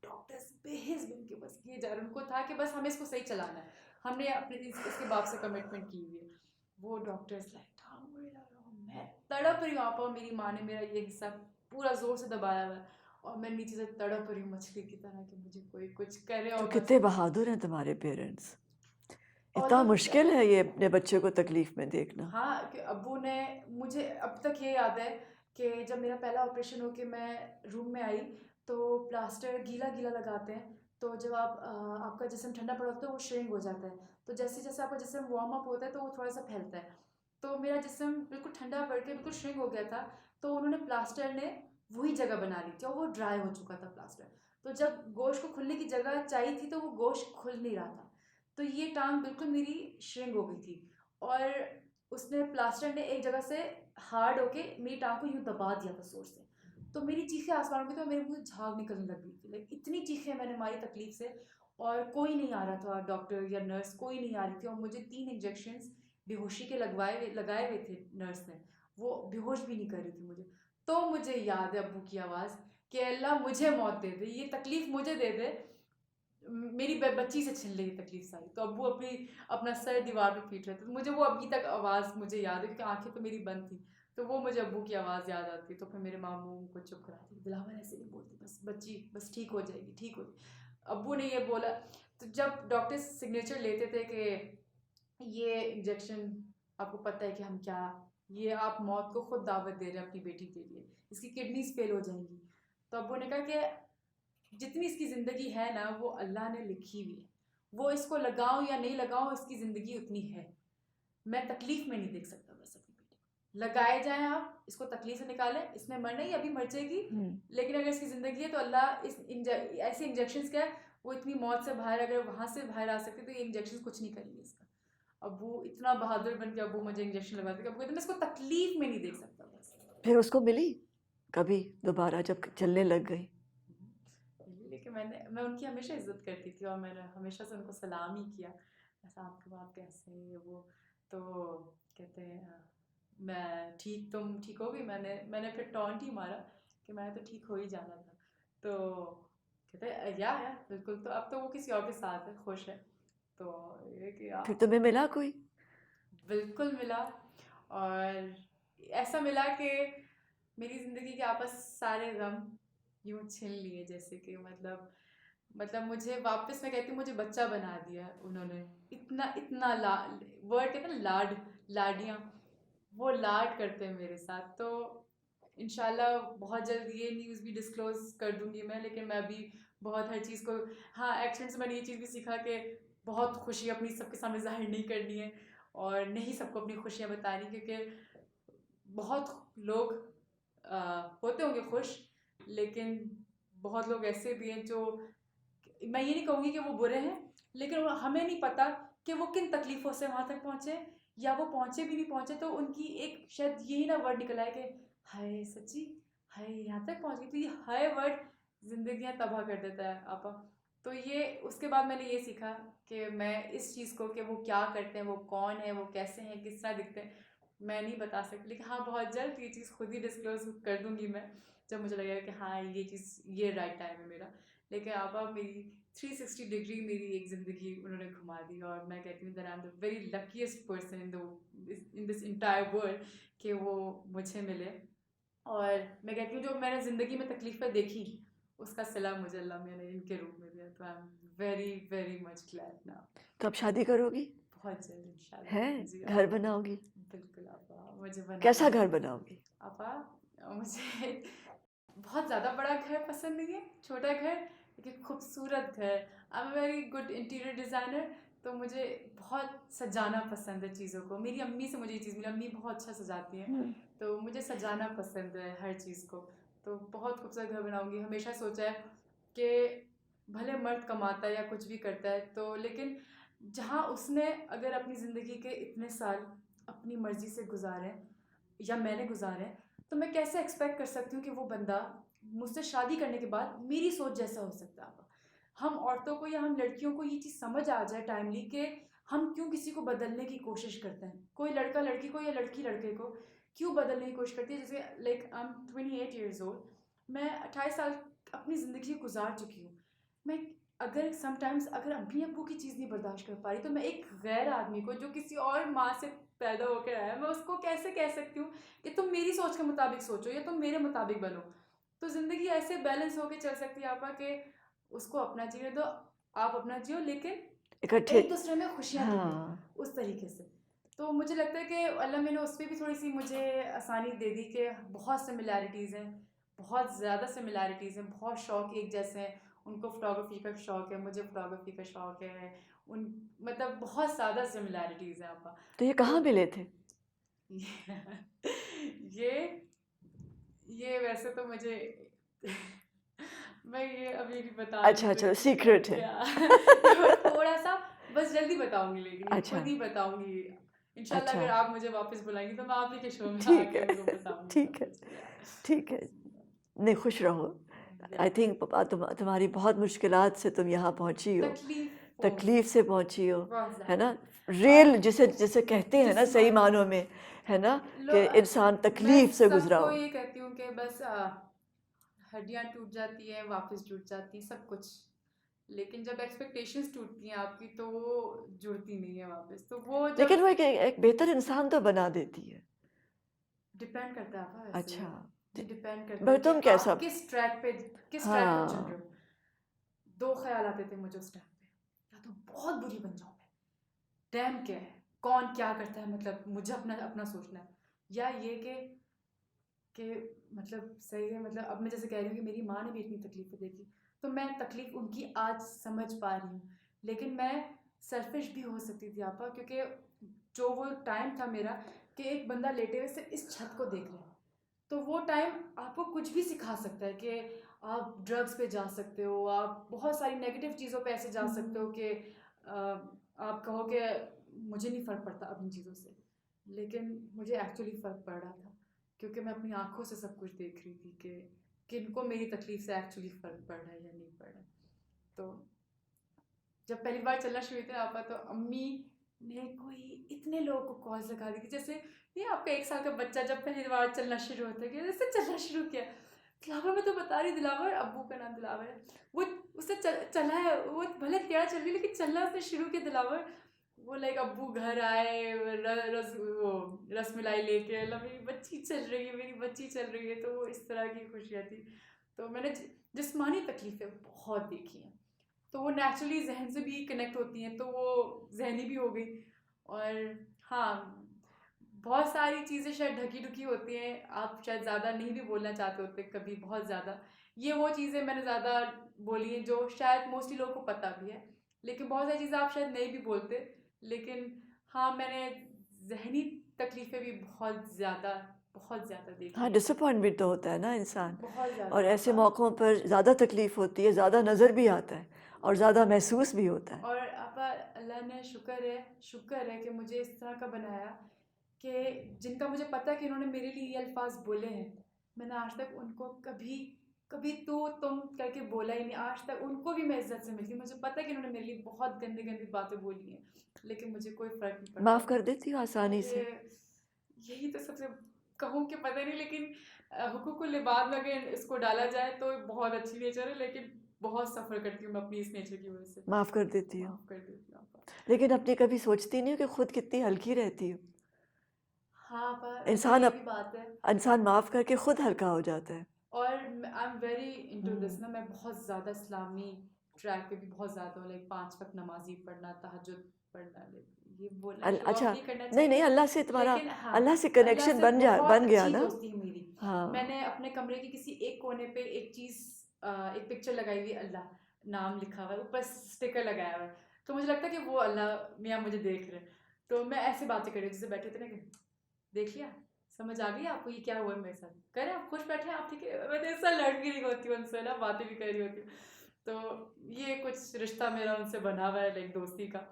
Speaker 2: डॉक्टर्स बेहिस बन के बस किए जा रहे, उनको था कि बस हमें इसको सही चलाना है, हमने अपने इसके बाप से कमिटमेंट की हुई है। वो डॉक्टर्स लाइक ठाम मुड़े लग रहा हूँ, मैं तड़प रही हूँ आपा, मेरी माँ ने मेरा ये हिस्सा पूरा जोर से दबाया हुआ है, और मैं नीचे से तड़प रही हूँ मछली की तरह कि मुझे कोई कुछ करे
Speaker 1: तो
Speaker 2: और बस।
Speaker 1: कितने बहादुर हैं तुम्हारे पेरेंट्स। इतना
Speaker 2: ऑलमोस्ट
Speaker 1: मुश्किल है ये अपने बच्चे को तकलीफ में देखना।
Speaker 2: हाँ, कि अब्बू ने, मुझे अब तक ये याद है कि जब मेरा पहला ऑपरेशन हो के मैं रूम में आई, तो प्लास्टर गीला गीला लगाते हैं, तो जब आपका जिस्म ठंडा पड़ा होता है वो श्रिंक हो जाता है, तो जैसे जैसे आपका जिस्म वार्म अप होता है तो वो थोड़ा सा फैलता है। तो मेरा जिस्म बिल्कुल ठंडा पड़ के बिल्कुल श्रिंक हो गया था। तो उन्होंने प्लास्टर ने वही जगह बना ली थी, और वो ड्राई हो चुका था प्लास्टर। तो जब गोश्त को खुलने की जगह चाहिए थी तो वो गोश्त खुल नहीं रहा था। तो ये टांग बिल्कुल मेरी श्रिंक हो गई थी, और उसने प्लास्टर ने एक जगह से हार्ड होके मेरी टांग को यूं दबा दिया था जोर से। तो मेरी चीखें आसमान में थी, और मेरे मुंह से झाग निकलने लग गई थी, लाइक इतनी चीखें मैंने मारी तकलीफ से। और कोई नहीं आ रहा था, डॉक्टर या नर्स कोई नहीं आ रही थी, और मुझे 3 इंजेक्शंस बेहोशी के लगाए हुए थे नर्स ने, वो बेहोश भी नहीं कर रही थी मुझे। तो मुझे याद है अब्बू की आवाज़ कि अल्लाह मुझे मौत दे दे, ये तकलीफ मुझे दे दे, मेरी बच्ची से छिन रही तकलीफ सारी। तो अब्बू अपना सर दीवार पे पीट रहे थे, तो मुझे वो अभी तक आवाज़ मुझे याद है, क्योंकि आंखें तो मेरी बंद थी। तो वो मुझे अब्बू की आवाज़ याद आती, तो फिर मेरे मामू को चुप कराती, दिलावर ऐसे नहीं बोलती, बस बच्ची बस ठीक हो जाएगी, ठीक हो जाएगी। अब्बू ने ये बोला। तो जब डॉक्टर सिग्नेचर लेते थे कि ये इंजेक्शन, आपको पता है कि हम क्या, ये आप मौत को खुद दावत दे रहे हैं अपनी बेटी के लिए, इसकी किडनीज फेल हो जाएंगी। तो अब्बू ने कहा कि जितनी इसकी ज़िंदगी है ना वो अल्लाह ने लिखी हुई है, वो इसको लगाऊं या नहीं लगाऊं इसकी ज़िंदगी उतनी है। मैं तकलीफ में नहीं देख सकता बस अपनी बेटी को, लगाए जाएं आप इसको तकलीफ से निकालें, इसने मरना ही अभी मर जाएगी, लेकिन अगर इसकी ज़िंदगी है तो अल्लाह ऐसे इंजेक्शन क्या है, वो इतनी मौत से बाहर, अगर वहाँ से बाहर आ सकते तो ये इंजेक्शन कुछ नहीं करेंगे इसका। अब वो इतना बहादुर बन के अब वो मुझे इंजेक्शन लगाते, अब कहते मैं इसको तकलीफ में नहीं देख सकता बस।
Speaker 1: फिर उसको मिली कभी दोबारा जब चलने लग गई।
Speaker 2: लेकिन मैं उनकी हमेशा इज्जत करती थी, और मैंने हमेशा से उनको सलाम ही किया, ऐसा आपके बाप कैसे है वो। तो कहते हैं मैं ठीक, तुम ठीक होगी, मैंने मैंने फिर टॉन्ट ही मारा कि मैंने तो ठीक हो ही जाना था। तो कहते हैं या बिल्कुल, तो अब तो वो किसी और के साथ है, खुश है। तो ये कि
Speaker 1: फिर तुम्हें मिला कोई।
Speaker 2: बिल्कुल मिला। और ऐसा मिला कि मेरी ज़िंदगी के आपस सारे गम यूं छीन लिए, जैसे कि मतलब मुझे वापस, मैं कहती हूँ मुझे बच्चा बना दिया उन्होंने। इतना इतना वर्ड कहते हैं ना, लाडियाँ, वो लाड करते हैं मेरे साथ। तो इंशाल्लाह बहुत जल्द ये न्यूज़ भी डिस्क्लोज कर दूंगी मैं, लेकिन मैं अभी बहुत हर चीज़ को, हाँ एक्सीडेंट से मैंने ये चीज़ भी सीखा कि बहुत खुशी अपनी सबके सामने जाहिर नहीं करनी है, और नहीं सबको अपनी खुशियाँ बतानी, क्योंकि बहुत लोग होते होंगे खुश, लेकिन बहुत लोग ऐसे भी हैं जो, मैं ये नहीं कहूँगी कि वो बुरे हैं, लेकिन हमें नहीं पता कि वो किन तकलीफ़ों से वहाँ तक पहुँचे, या वो पहुँचे भी नहीं पहुँचे तो उनकी एक शायद यही ना वर्ड निकला है कि हाय सच्ची, हाय यहाँ तक पहुँच गई। तो ये हाय वर्ड ज़िंदगियाँ तबाह कर देता है आपा। तो ये उसके बाद मैंने ये सीखा कि मैं इस चीज़ को, कि वो क्या करते हैं, वो कौन है, वो कैसे हैं, किस तरह दिखते हैं, मैं नहीं बता सकती। लेकिन हाँ, बहुत जल्द ये चीज़ खुद ही डिस्क्लोज कर दूंगी मैं, जब मुझे लगेगा कि हाँ ये चीज़, ये राइट टाइम है मेरा। लेकिन अब मेरी 360 डिग्री मेरी एक ज़िंदगी उन्होंने घुमा दी, और मैं कहती हूँ that I am the very luckiest person in this entire world कि वो मुझे मिले। और मैं कहती हूँ जो मैंने ज़िंदगी में तकलीफ़ें देखी, उसका सिला मुझे अल्लाह ने इनके रूप में दिया। तो I am very very much glad now.
Speaker 1: तो अब शादी करोगी?
Speaker 2: बहुत जल्द इंशाल्लाह।
Speaker 1: है?
Speaker 2: जी
Speaker 1: घर
Speaker 2: आपा,
Speaker 1: बनाओगी?
Speaker 2: बिल्कुल आपा, मुझे बनाना
Speaker 1: कैसा
Speaker 2: है।
Speaker 1: घर बनाओगी?
Speaker 2: आपा, मुझे बहुत ज़्यादा बड़ा घर पसंद नहीं है, छोटा घर लेकिन खूबसूरत घर। आई am very good interior designer, तो मुझे बहुत सजाना पसंद है चीज़ों को। मेरी अम्मी से मुझे ये चीज़ मिली, अम्मी बहुत अच्छा सजाती हैं,
Speaker 1: हम्म,
Speaker 2: तो मुझे सजाना पसंद है हर चीज़ को। तो बहुत खूबसूरत घर बनाऊंगी। हमेशा सोचा है कि भले मर्द कमाता है या कुछ भी करता है, तो लेकिन जहाँ उसने अगर अपनी ज़िंदगी के इतने साल अपनी मर्ज़ी से गुजारे या मैंने गुजारे, तो मैं कैसे एक्सपेक्ट कर सकती हूँ कि वो बंदा मुझसे शादी करने के बाद मेरी सोच जैसा हो सकता है। हम औरतों को या हम लड़कियों को ये चीज़ समझ आ जाए टाइमली कि हम क्यों किसी को बदलने की कोशिश करते हैं। कोई लड़का लड़की को या लड़की लड़के को क्यों बदलने की कोशिश करती है। जैसे like I M 28 years old, मैं 28 साल अपनी ज़िंदगी गुजार चुकी हूँ। मैं अगर समटाइम्स अगर अम्मी अब्बू की चीज़ नहीं बर्दाश्त कर पा रही, तो मैं एक गैर आदमी को जो किसी और माँ से पैदा होकर आया, मैं उसको कैसे कह सकती हूँ कि तुम मेरी सोच के मुताबिक सोचो या तुम मेरे मुताबिक बनो। तो ज़िंदगी ऐसे बैलेंस होके चल सकती है आपा कि उसको अपना जीने दो, आप अपना जियो, लेकिन
Speaker 1: इकट्ठे।
Speaker 2: एक दूसरे में खुशियाँ ढूंढो,
Speaker 1: हाँ।
Speaker 2: उस तरीके से। तो मुझे लगता है कि अल्लाह मैंने उस पर भी थोड़ी सी मुझे आसानी दे दी कि बहुत सिमिलैरिटीज़ हैं, बहुत ज़्यादा सिमिलैरिटीज़ हैं, बहुत शौक एक जैसे हैं। उनको फोटोग्राफी का शौक है, मुझे फोटोग्राफी का शौक है। उन मतलब बहुत ज़्यादा सिमिलैरिटीज़ हैं आपा।
Speaker 1: तो ये
Speaker 2: तो
Speaker 1: कहाँ मिले थे?
Speaker 2: ये ये वैसे तो मुझे मैं ये अभी नहीं बता रही
Speaker 1: अच्छा,
Speaker 2: हूँ
Speaker 1: अच्छा, सीक्रेट है।
Speaker 2: क्या। ये मैं थोड़ा सा बस जल्दी बताऊंगी, लेकिन ये
Speaker 1: अच्छा,
Speaker 2: खुद ही बताऊंगी। इंशाल्लाह
Speaker 1: अच्छा,
Speaker 2: अगर आप मुझे वापस बुलाएंगी तो मैं आप ही के शो में
Speaker 1: ठीक
Speaker 2: आके
Speaker 1: है,
Speaker 2: उनको बताऊंगी सब
Speaker 1: ठीक है,
Speaker 2: कुछ।
Speaker 1: ठीक है। नहीं, खुश रहो। आई थिंक तुम्हारी बहुत मुश्किलात से तुम यहाँ पहुँची हो,
Speaker 2: तकलीफों
Speaker 1: तकलीफ
Speaker 2: से
Speaker 1: से पहुँची हो,
Speaker 2: बहुत
Speaker 1: है
Speaker 2: ज़्यादा।
Speaker 1: ना?
Speaker 2: और
Speaker 1: रियल जिसे जिसे कहते हैं ना सही
Speaker 2: जिस्मानी
Speaker 1: मानों में, है ना?
Speaker 2: लो,
Speaker 1: कि इंसान
Speaker 2: मैं
Speaker 1: तकलीफ से गुजरा
Speaker 2: सबको
Speaker 1: हो।
Speaker 2: ये कहती हूँ कि बस हड्डियाँ टूट जाती हैं, वापस जुड़ जाती हैं सब कुछ। लेकिन जब एक्सपेक्टेशंस टूटती हैं आपकी, तो वो जुड़ती नहीं है वापस। तो वो
Speaker 1: लेकिन
Speaker 2: जब
Speaker 1: वो एक बेहतर इंसान तो बना देती है।
Speaker 2: डिपेंड करता है आपका, वैसे
Speaker 1: अच्छा,
Speaker 2: ये डिपेंड करता
Speaker 1: पर
Speaker 2: है कि
Speaker 1: तुम
Speaker 2: आप
Speaker 1: कैसा?
Speaker 2: किस ट्रैक पर चल रहे
Speaker 1: हाँ,
Speaker 2: हो। दो ख्याल आते थे मुझे उस टाइम पे, या तो बहुत बुरी बन जाऊं मैं, डैम क्या है, कौन क्या करता है, मतलब मुझे अपना अपना सोचना है, या ये कि मतलब सही है। मतलब अब मैं जैसे कह रही हूँ कि मेरी माँ ने भी इतनी तकलीफें देखी, तो मैं तकलीफ उनकी आज समझ पा रही हूँ। लेकिन मैं सेल्फिश भी हो सकती थी आपा, क्योंकि जो वो टाइम था मेरा कि एक बंदा लेटे हुए सिर्फ इस छत को देख रहे, तो वो टाइम आपको कुछ भी सिखा सकता है कि आप ड्रग्स पे जा सकते हो, आप बहुत सारी नेगेटिव चीज़ों पे ऐसे जा सकते हो कि आप कहो कि मुझे नहीं फ़र्क पड़ता अब इन चीज़ों से। लेकिन मुझे एक्चुअली फ़र्क पड़ रहा था, क्योंकि मैं अपनी आंखों से सब कुछ देख रही थी कि किनको मेरी तकलीफ से एक्चुअली फ़र्क पड़ रहा है या नहीं पड़ रहा है। तो जब पहली बार चलना शुरू हुई थी आपा, तो अम्मी ने कोई इतने लोगों को कॉल्स लगा दी कि जैसे ये आपका 1 साल का बच्चा जब पहली बार चलना शुरू होता है कि जैसे चलना शुरू किया। दिलावर, मैं तो बता रही, दिलावर अब्बू का नाम दिलावर है। वो उससे चला है, वो भले टेढ़ा चल रही, लेकिन चलना उसने शुरू किया दिलावर। वो लाइक अब्बू घर आए, वो रस मलाई लेके, अल्लाह मेरी बच्ची चल रही है, मेरी बच्ची चल रही है। तो वो इस तरह की खुशियाँ थी। तो मैंने जिस्मानी तकलीफ़ें बहुत देखी हैं, तो वो नेचुरली जहन से भी कनेक्ट होती हैं, तो वो जहनी भी हो गई। और हाँ, बहुत सारी चीज़ें शायद ढकी ढुकी होती हैं, आप शायद ज़्यादा नहीं भी बोलना चाहते होते कभी, बहुत ज़्यादा। ये वो चीज़ें मैंने ज़्यादा बोली हैं जो शायद मोस्टली लोगों को पता भी है, लेकिन बहुत सारी चीज़ें आप शायद नहीं भी बोलते। लेकिन हाँ, मैंने जहनी तकलीफ़ें भी बहुत ज़्यादा
Speaker 1: हाँ,
Speaker 2: देखी हैं।
Speaker 1: डिसअपॉइंटमेंट तो होता है ना इंसान।
Speaker 2: बहुत ज़्यादा
Speaker 1: और ऐसे
Speaker 2: आपा।
Speaker 1: मौक़ों पर ज़्यादा तकलीफ़ होती है, ज़्यादा नज़र भी आता है और ज़्यादा महसूस भी होता है।
Speaker 2: और आपा, अल्लाह ने शुक्र है कि मुझे इस तरह का बनाया कि जिनका मुझे पता है कि इन्होंने मेरे लिए ये अल्फाज बोले हैं, मैंने आज तक उनको कभी कभी तो तुम करके बोला ही नहीं। आज तक उनको भी मैं इज्जत से मिलती हूँ, मुझे पता है कि उन्होंने मेरे लिए बहुत गंदी गंदी बातें बोली हैं, लेकिन मुझे कोई फर्क नहीं
Speaker 1: माफ़
Speaker 2: पड़ता।
Speaker 1: कर देती हो आसानी
Speaker 2: अरे
Speaker 1: से?
Speaker 2: यही तो सबसे कहूँ कि पता नहीं, लेकिन हुकूकुल लिबाद में अगर इसको डाला जाए तो बहुत अच्छी नेचर है, लेकिन बहुत सफ़र करती हूँ मैं अपनी इस नेचर की वजह से।
Speaker 1: माफ़ कर देती हो?
Speaker 2: माफ़ कर देती हूँ आपा।
Speaker 1: लेकिन अपनी कभी सोचती नहीं हो कि खुद कितनी हल्की रहती हो?
Speaker 2: हाँ आपा, मतलब
Speaker 1: इंसान
Speaker 2: ये
Speaker 1: अप
Speaker 2: भी बात है।
Speaker 1: इंसान माफ़ करके खुद हल्का हो जाता है।
Speaker 2: और I am very into this
Speaker 1: हुँ।
Speaker 2: ना, मैं बहुत ज़्यादा इस्लामी ट्रैक पे भी बहुत ज़्यादा हूँ, लाइक 5 वक्त नमाज़ी पढ़ना, तहज्जुद पढ़ना, लाइक ये बोलना शो ऑफ
Speaker 1: अच्छा,
Speaker 2: नहीं करना
Speaker 1: नहीं, नहीं,
Speaker 2: चाहिए,
Speaker 1: अल्लाह से तुम्हारा
Speaker 2: लेकिन हाँ,
Speaker 1: अल्लाह से
Speaker 2: अल्लाह
Speaker 1: कनेक्शन
Speaker 2: से बहुत
Speaker 1: बन गया
Speaker 2: अच्छी
Speaker 1: ना?
Speaker 2: दोस्ती है मेरी।
Speaker 1: हाँ।
Speaker 2: मैंने अपने कमरे के किसी एक कोने पे एक चीज़ एक पिक्चर लगाई हुई है, अल्लाह नाम लिखा हुआ है, ऊपर स्टिकर लगाया हुआ है, तो मुझे लगता है कि वो अल्लाह मियाँ मुझे देख रहे हैं। तो मैं ऐसे बातें कर रही हूँ, जैसे बैठे थे ना कि देख लिया, समझ आ गई आपको ये क्या हुआ है मेरे साथ, कह रहे हैं आप खुश बैठे हैं, आप ठीक है, मैं तो ऐसा लड़ भी रही होती हूँ उनसे ना, बातें भी कर रही होती हूँ। तो ये कुछ रिश्ता मेरा उनसे बना हुआ है, लाइक दोस्ती का।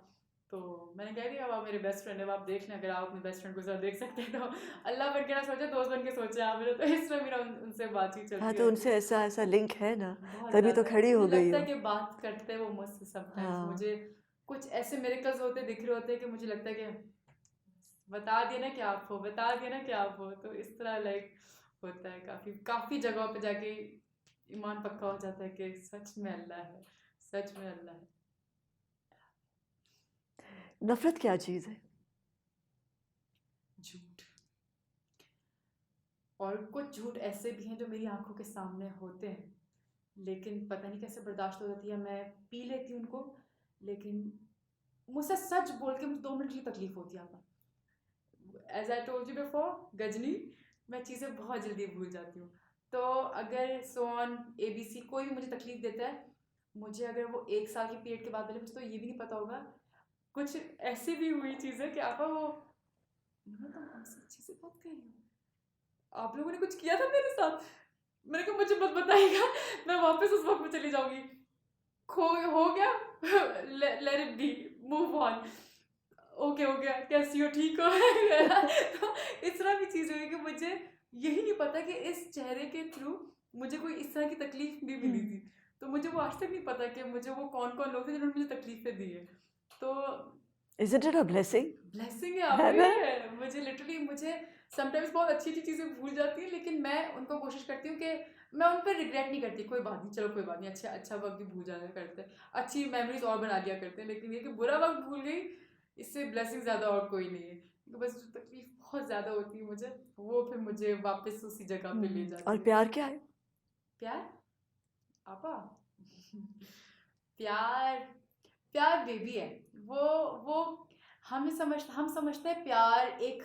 Speaker 2: तो मैंने कह दिया अब आप मेरे बेस्ट फ्रेंड है, अब आप देख लें, अगर आप अपने बेस्ट फ्रेंड को साथ देख सकते हैं तो अल्लाह बन के ना सोचे, दोस्त बन के सोचे आप मेरे। तो इस तरह मेरा उनसे बातचीत
Speaker 1: हाँ,
Speaker 2: चलती
Speaker 1: तो
Speaker 2: रहती
Speaker 1: उनसे
Speaker 2: है
Speaker 1: ऐसा लिंक है ना,
Speaker 2: बहुत
Speaker 1: तभी तो
Speaker 2: ज़्यादा।
Speaker 1: खड़ी
Speaker 2: मुझे
Speaker 1: हो गई
Speaker 2: लगता
Speaker 1: हो।
Speaker 2: है कि बात करते हैं वो मुझसे समटाइम्स,
Speaker 1: हाँ।
Speaker 2: मुझे कुछ ऐसे मिरेकल्स होते दिख रहे होते हैं कि मुझे लगता है कि बता दिया ना क्या आप हो, बता दिया ना क्या आप हो। तो इस तरह लाइक होता है, काफ़ी काफ़ी जगहों पे जाके ईमान पक्का हो जाता है कि सच में अल्लाह है, सच में अल्लाह है।
Speaker 1: नफ़रत क्या चीज़ है?
Speaker 2: झूठ। और कुछ झूठ ऐसे भी हैं जो मेरी आंखों के सामने होते हैं, लेकिन पता नहीं कैसे बर्दाश्त हो जाती है, मैं पी लेती हूँ उनको, लेकिन मुझसे सच बोल के मुझे 2 मिनट की तकलीफ होती है आपा। As I told you before, Ghajini, मैं चीज़ें बहुत जल्दी भूल जाती हूँ। तो अगर सोन एबीसी कोई भी मुझे तकलीफ देता है, मुझे अगर वो 1 साल की पीरियड के बाद बोले, मुझे तो ये भी नहीं पता होगा। कुछ ऐसी भी हुई चीज़ें कि आपा वो मैं तो हमसे अच्छे से बात कर रही हूँ, आप लोगों ने कुछ किया था मेरे साथ। मैंने कहा मुझे मत बताइएगा, मैं वापस उस वक्त में चली जाऊंगी। खो हो गया, let it be, move on, okay हो गया, कैसी हो, ठीक हो। तो इस तरह की चीज़ हुई कि मुझे यही नहीं पता कि इस चेहरे के थ्रू मुझे कोई इस तरह की तकलीफ भी मिली थी। तो मुझे वो आज तक नहीं पता कि मुझे वो कौन कौन लोग थे जिन्होंने मुझे तकलीफें दी है। तो
Speaker 1: isn't it a blessing?
Speaker 2: Blessing है आप
Speaker 1: है
Speaker 2: ही
Speaker 1: ना?
Speaker 2: है। मुझे लिटरली मुझे समटाइम्स बहुत अच्छी अच्छी चीज़ें भूल जाती है, लेकिन मैं उनको कोशिश करती हूँ कि मैं उन पर रिग्रेट नहीं करती, कोई बात नहीं, चलो कोई बात नहीं, अच्छा अच्छा वक्त भी भूल जाया करते हैं, अच्छी मेमोरीज और बना लिया करते हैं, लेकिन ये कि बुरा वक्त भूल गई, इससे ब्लेसिंग ज़्यादा और कोई नहीं है। तो बस जो तकलीफ बहुत ज़्यादा होती है मुझे, वो फिर मुझे वापस उसी जगह पे ले
Speaker 1: और
Speaker 2: जाती है।
Speaker 1: प्यार क्या है?
Speaker 2: प्यार आपा, प्यार प्यार बेबी है। वो हम समझते हैं प्यार एक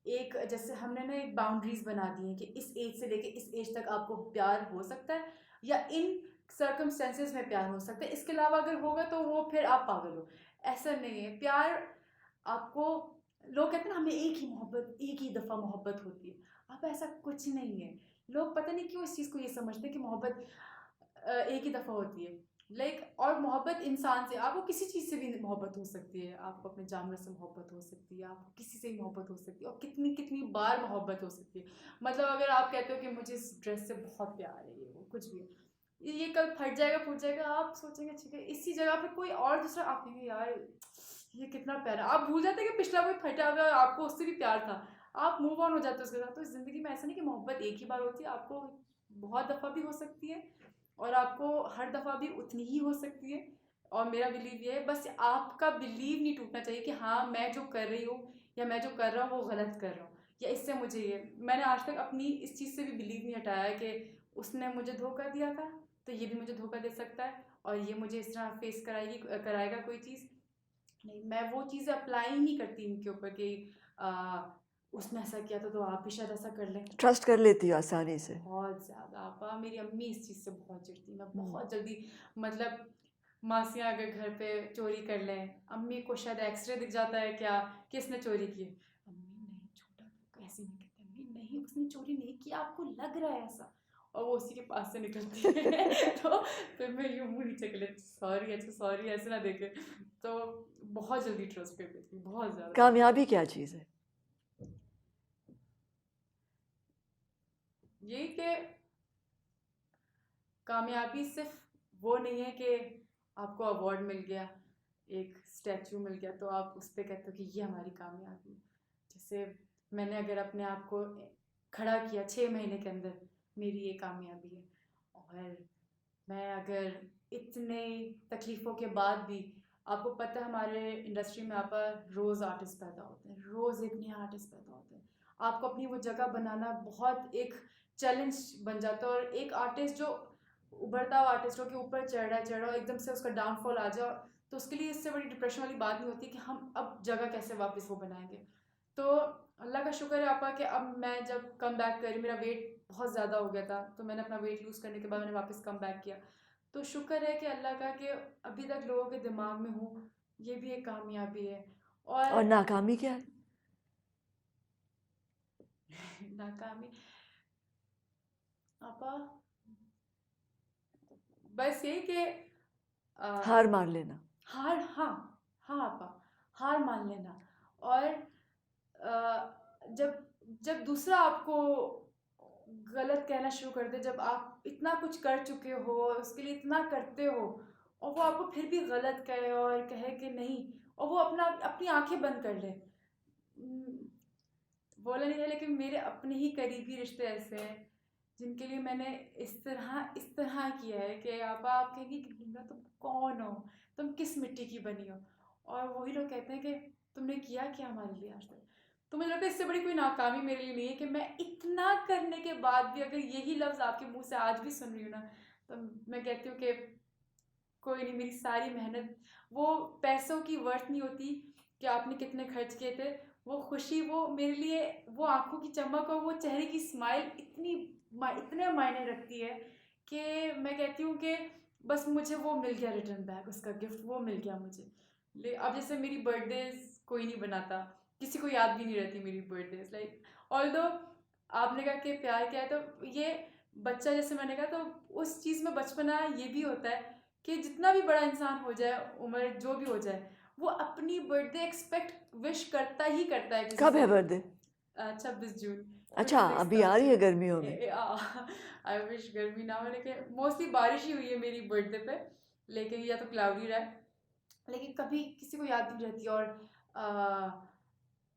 Speaker 2: एक जैसे हमने ना एक बाउंड्रीज बना दी है कि इस एज से लेके इस एज तक आपको प्यार हो सकता है, या इन सर्कमस्टेंसेस में प्यार हो सकता है, इसके अलावा अगर होगा तो वो फिर आप पागल हो। ऐसा नहीं है प्यार आपको। लोग कहते हैं ना हमें एक ही मोहब्बत, एक ही दफ़ा मोहब्बत होती है। अब ऐसा कुछ नहीं है। लोग पता नहीं क्यों इस चीज़ को ये समझते हैं कि मोहब्बत एक ही दफ़ा होती है। लाइक और मोहब्बत इंसान से, आपको किसी चीज़ से भी मोहब्बत हो सकती है, आपको अपने जानवर से मोहब्बत हो सकती है, आपको किसी से भी मोहब्बत हो सकती है, और कितनी कितनी बार मोहब्बत हो सकती है। मतलब अगर आप कहते हो कि मुझे इस ड्रेस से बहुत प्यार है, ये वो कुछ भी है, ये कल फट जाएगा फूट जाएगा, आप सोचेंगे ठीक है, इसी जगह पे कोई और दूसरा आप कहेंगे यार ये कितना प्यारा, आप भूल जाते हैं कि पिछला कोई फटा हुआ आपको उससे भी प्यार था, आप मूव ऑन हो जाते हो उसके साथ। तो ज़िंदगी में ऐसा नहीं कि मोहब्बत एक ही बार होती है, आपको बहुत दफ़ा भी हो सकती है, और आपको हर दफ़ा भी उतनी ही हो सकती है। और मेरा बिलीव ये है, बस आपका बिलीव नहीं टूटना चाहिए कि हाँ मैं जो कर रही हूँ या मैं जो कर रहा हूँ वो गलत कर रहा हूँ, या इससे मुझे ये, मैंने आज तक अपनी इस चीज़ से भी बिलीव नहीं हटाया कि उसने मुझे धोखा दिया था तो ये भी मुझे धोखा दे सकता है, और ये मुझे इस तरह फेस कराएगा कोई चीज़ नहीं। मैं वो चीज़ें अप्लाई नहीं करती इनके ऊपर कि आ, उसने ऐसा किया था तो आप भी शायद ऐसा कर लें।
Speaker 1: ट्रस्ट कर लेती हो आसानी से?
Speaker 2: बहुत ज़्यादा आपा, मेरी अम्मी इस चीज़ से बहुत चिढ़ती, मैं
Speaker 1: हुँ।
Speaker 2: बहुत जल्दी, मतलब मासियाँ अगर घर पे चोरी कर लें, अम्मी को शायद एक्सरे दिख जाता है क्या किसने चोरी की है, अम्मी नहीं छोटा तो ऐसे नहीं कहते, अम्मी नहीं उसने चोरी नहीं किया, आपको लग रहा है ऐसा, और वो उसी के पास से निकलती है। तो फिर मैं यूँ मुँह नीचे कर लेती, सॉरी अच्छा सॉरी ऐसे ना देखे। तो बहुत जल्दी ट्रस्ट कर देती हूँ, बहुत ज़्यादा।
Speaker 1: कामयाबी क्या चीज़ है?
Speaker 2: यही कि कामयाबी सिर्फ वो नहीं है कि आपको अवार्ड मिल गया, एक स्टैचू मिल गया तो आप उस पर कहते हो कि ये हमारी कामयाबी है। जैसे मैंने अगर अपने आप को खड़ा किया 6 महीने के अंदर, मेरी ये कामयाबी है। और मैं अगर इतने तकलीफ़ों के बाद भी, आपको पता है हमारे इंडस्ट्री में आप रोज़ आर्टिस्ट पैदा होते हैं, रोज़ एक नया आर्टिस्ट पैदा होते हैं। आपको अपनी वो जगह बनाना बहुत एक चैलेंज बन जाता है। और एक आर्टिस्ट जो उभरता हुआ आर्टिस्ट हो के ऊपर चढ़ रहा है एकदम से उसका डाउनफॉल आ जाए, तो उसके लिए इससे बड़ी डिप्रेशन वाली बात नहीं होती कि हम अब जगह कैसे वापस वो बनाएंगे। तो अल्लाह का शुक्र है आपा कि अब मैं जब कम बैक करी, मेरा वेट बहुत ज़्यादा हो गया था, तो मैंने अपना वेट लूज़ करने के बाद मैंने वापस कम बैक किया। तो शुक्र है कि अल्लाह का कि अभी तक लोगों के दिमाग में हूँ, ये भी एक कामयाबी है।
Speaker 1: और
Speaker 2: और
Speaker 1: नाकामी क्या है?
Speaker 2: नाकामी आपा बस यही कि
Speaker 1: हार मान लेना।
Speaker 2: हार, हाँ हाँ आपा, हार मान लेना। और जब जब दूसरा आपको गलत कहना शुरू कर दे, जब आप इतना कुछ कर चुके हो, उसके लिए इतना करते हो, और वो आपको फिर भी गलत कहे और कहे कि नहीं, और वो अपनी आंखें बंद कर ले। बोला नहीं है, लेकिन मेरे अपने ही करीबी रिश्ते ऐसे हैं जिनके लिए मैंने इस तरह किया है कि आप कहेंगे कि निम्रा तुम कौन हो, तुम किस मिट्टी की बनी हो। और वही लोग कहते हैं कि तुमने किया क्या हमारे लिए आज तक। तो मुझे लगता है इससे बड़ी कोई नाकामी मेरे लिए नहीं है कि मैं इतना करने के बाद भी अगर यही लफ्ज़ आपके मुंह से आज भी सुन रही हूँ ना, तो मैं कहती हूँ कि कोई नहीं, मेरी सारी मेहनत वो पैसों की वर्थ नहीं होती कि आपने कितने खर्च किए थे। वो खुशी, वो मेरे लिए वो आंखों की चमक और वो चेहरे की स्माइल इतने मायने रखती है कि मैं कहती हूँ कि बस मुझे वो मिल गया, रिटर्न बैक उसका गिफ्ट वो मिल गया मुझे। अब जैसे मेरी बर्थडेज कोई नहीं बनाता, किसी को याद भी नहीं रहती मेरी बर्थडेज। लाइक ऑल्दो आपने कहा कि प्यार क्या है, तो ये बच्चा, जैसे मैंने कहा, तो उस चीज़ में बचपना ये भी होता है कि जितना भी बड़ा इंसान हो जाए, उम्र जो भी हो जाए, वो अपनी बर्थडे एक्सपेक्ट विश करता ही करता है किसी
Speaker 1: कब
Speaker 2: से।
Speaker 1: है बर्थडे?
Speaker 2: 26 जून,
Speaker 1: अच्छा,
Speaker 2: 26th
Speaker 1: अभी आ
Speaker 2: of
Speaker 1: रही है
Speaker 2: June।
Speaker 1: गर्मियों में।
Speaker 2: आई विश गर्मी ना हो, लेकिन मोस्टली बारिश ही हुई है मेरी बर्थडे पे, लेकिन या तो क्लाउडी रहा है, लेकिन कभी किसी को याद नहीं रहती। और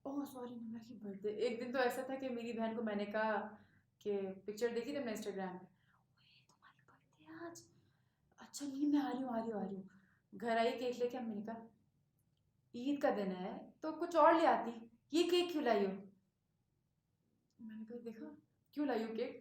Speaker 2: ओह सॉरी, निम्रा की बर्थडे, एक दिन तो ऐसा था कि मेरी बहन को मैंने कहा कि पिक्चर देखी थी मैंने इंस्टाग्राम पे, "ओए, तुम्हारी बर्थडे आज, अच्छा नहीं मैं आ रही हूँ। घर आई केक लेके, मैंने कहा ईद का दिन है तो कुछ और ले आती, ये केक क्यों लाई हो। मैंने कहा देखा क्यों लाई हो केक,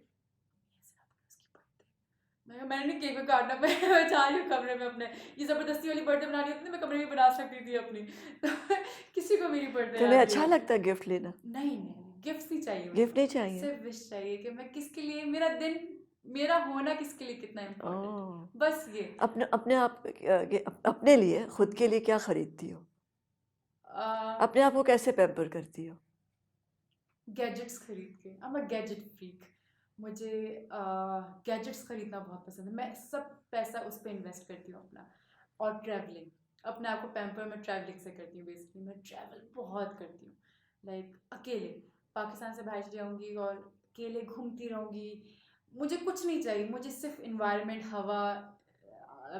Speaker 2: ऐसे ना बोलो, उसकी बर्थडे। मैंने नहीं केक में काटना, मैं जा रही हूँ कमरे में अपने, ये ज़बरदस्ती वाली बर्थडे बनानी होती थी, मैं कमरे में बना सकती थी अपनी। तो किसी को मेरी बर्थडे
Speaker 1: तुम्हें
Speaker 2: याद नहीं
Speaker 1: अच्छा
Speaker 2: रहती।
Speaker 1: लगता है गिफ्ट लेना?
Speaker 2: नहीं नहीं, गिफ्ट नहीं चाहिए
Speaker 1: गिफ्ट नहीं
Speaker 2: मुझे,
Speaker 1: चाहिए?
Speaker 2: सिर्फ विश चाहिए कि मैं किसके लिए, मेरा दिन, मेरा होना किसके लिए कितना इम्पोर्टेंट है,
Speaker 1: ओह,
Speaker 2: बस ये।
Speaker 1: अपने अपने आप अपने लिए, खुद के लिए क्या खरीदती हो? अपने आप को कैसे पैम्पर करती हो?
Speaker 2: गैजेट्स खरीद के, I am a gadget freak. मुझे गैजेट्स खरीदना बहुत पसंद है, मैं सब पैसा उस पर इन्वेस्ट करती हूँ अपना। और ट्रैवलिंग, अपने आप को पैम्पर मैं ट्रैवलिंग से करती हूँ। बेसिकली मैं ट्रैवल बहुत करती हूँ, लाइक अकेले पाकिस्तान से बाहर जाऊँगी और अकेले घूमती रहूँगी। मुझे कुछ नहीं चाहिए, मुझे सिर्फ इन्वायरमेंट, हवा,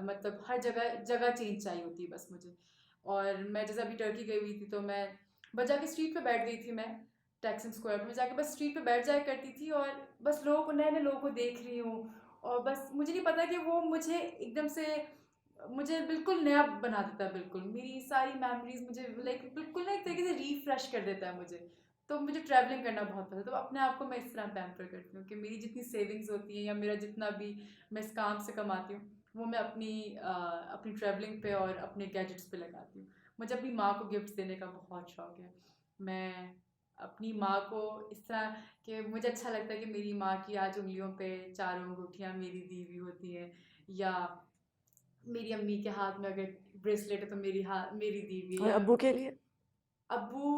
Speaker 2: मतलब हर जगह जगह चेंज चाहिए होती है बस मुझे। और मैं जैसे अभी टर्की गई हुई थी, तो मैं बस जाके स्ट्रीट पे बैठ गई थी, मैं टैक्सिम स्क्वायर में जाके बस स्ट्रीट पे बैठ जाया करती थी, और बस लोगों को, नए नए लोगों को देख रही हूँ। और बस मुझे नहीं पता कि वो मुझे एकदम से, मुझे बिल्कुल नया बना देता है, बिल्कुल मेरी सारी मेमोरीज मुझे लाइक बिल्कुल ना एक तरीके से रीफ्रेश कर देता है मुझे। तो मुझे ट्रैवलिंग करना बहुत पसंद है। तो अपने आप को मैं इस तरह पैम्पर करती हूँ कि मेरी जितनी सेविंग्स होती हैं या मेरा जितना भी मैं इस काम से कमाती हूँ, वो मैं अपनी ट्रैवलिंग पे और अपने गैजेट्स पे लगाती हूँ। मुझे अपनी माँ को गिफ्ट देने का बहुत शौक है। मैं अपनी माँ को इस तरह कि मुझे अच्छा लगता है कि मेरी माँ की आज उंगलियों पे 4 अंगूठियाँ मेरी दी हुई होती हैं, या मेरी अम्मी के हाथ में अगर ब्रेसलेट है तो मेरी दी हुई है,
Speaker 1: और
Speaker 2: या
Speaker 1: अब्बू के लिए?
Speaker 2: अब्बू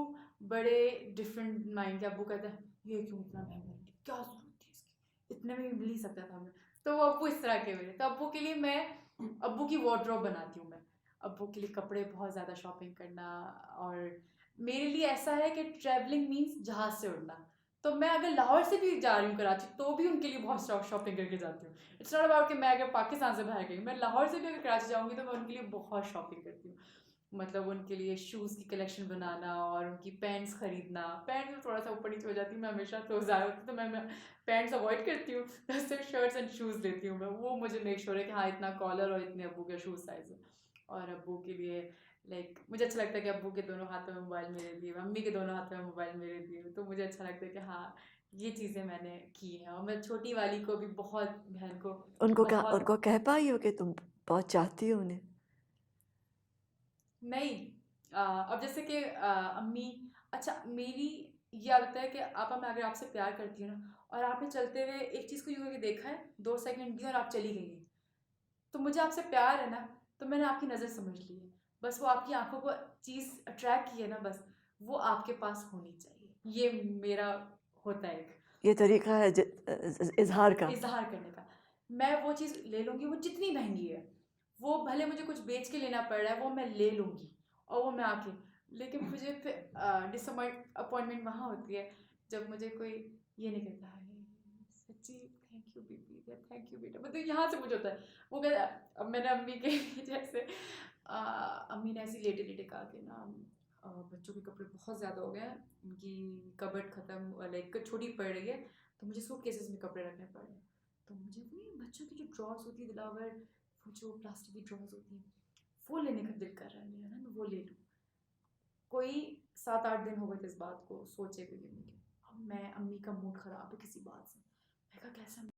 Speaker 2: बड़े डिफरेंट माइंड के। अब्बू कहते हैं ये क्यों इतना महंगा है, क्या जरूरत थी इसकी, इतने में मिल ही सकता था हमें। तो वो अब्बू इस तरह के मेरे, तो अब्बू के लिए मैं अब्बू की वार्डरोब बनाती हूँ मैं। अब्बू के लिए कपड़े, बहुत ज़्यादा शॉपिंग करना। और मेरे लिए ऐसा है कि ट्रैवलिंग मीन्स जहाज़ से उड़ना। तो मैं अगर लाहौर से भी जा रही हूँ कराची तो भी उनके लिए बहुत शॉपिंग करके जाती हूँ। इट्स नॉट अबाउट कि मैं अगर पाकिस्तान से बाहर गई, मैं लाहौर से भी अगर कराची जाऊँगी तो मैं उनके लिए बहुत शॉपिंग करती हूँ। मतलब उनके लिए शूज़ की कलेक्शन बनाना और उनकी पैंट्स खरीदना। पैंट्स में थोड़ा सा ऊपर नीचे हो जाती हूँ मैं हमेशा, तो ज़्यादा होती है तो मैं पैंट्स अवॉइड करती हूँ। तो सिर्फ शर्ट्स एंड शूज़ लेती हूँ मैं, वो मुझे मेक श्योर है कि हाँ इतना कॉलर और इतने अब्बू का शूज़ साइज़ है। और अब्बू के लिए लाइक मुझे अच्छा लगता है कि अब्बू के दोनों हाथों में मोबाइल मेरे लिए, मम्मी के दोनों हाथों में मोबाइल मेरे लिए, तो मुझे अच्छा लगता है कि हाँ ये चीज़ें मैंने की हैं। और मैं छोटी वाली को भी बहुत, बहन को बहुत।
Speaker 1: उनको कह पाई हो कि तुम बहुत चाहती हो उन्हें?
Speaker 2: नहीं, अब जैसे कि अम्मी, अच्छा मेरी ये आदत है कि आपा मैं अगर आपसे प्यार करती हूँ ना और आपने चलते हुए एक चीज़ को यूँ करके देखा है, 2 सेकंड दिए और आप चली गई हैं, तो मुझे आपसे प्यार है ना, तो मैंने आपकी नज़र समझ ली है। बस वो आपकी आंखों को चीज़ अट्रैक्ट की है ना, बस वो आपके पास होनी चाहिए, ये मेरा होता है एक
Speaker 1: ये तरीका है इजहार का।
Speaker 2: इजहार करने का। मैं वो चीज़ ले लूँगी, वो जितनी महंगी है, वो भले मुझे कुछ बेच के लेना पड़ रहा है, वो मैं ले लूँगी और वो मैं आके, लेकिन मुझे फिर डिसअपॉइंटमेंट वहाँ होती है जब मुझे कोई ये नहीं कहता है सच्ची थैंक यू बीबी या थैंक यू बेटा, मतलब यहाँ से मुझे होता है। वो कहता है, अब मैंने अम्मी के जैसे अम्मी ने ऐसे लेटे लेटे कहा कि ना बच्चों के कपड़े बहुत ज़्यादा हो गए हैं, उनकी कबर्ड ख़त्म, लाइक छोटी पड़ रही है, तो मुझे सूट केसेस में कपड़े रखने पड़ रहे हैं। तो मुझे वो बच्चों की जो ड्रॉर्स होती है दिलावर, वो जो प्लास्टिक की ड्रॉर्स होती हैं, वो लेने का दिल कर रहा है मेरा ना, मैं वो ले लूँ। कोई 7-8 दिन हो गए थे इस बात को सोचे हुए, अब मैं, अम्मी का मूड ख़राब है किसी बात से। मैं कहा कैसा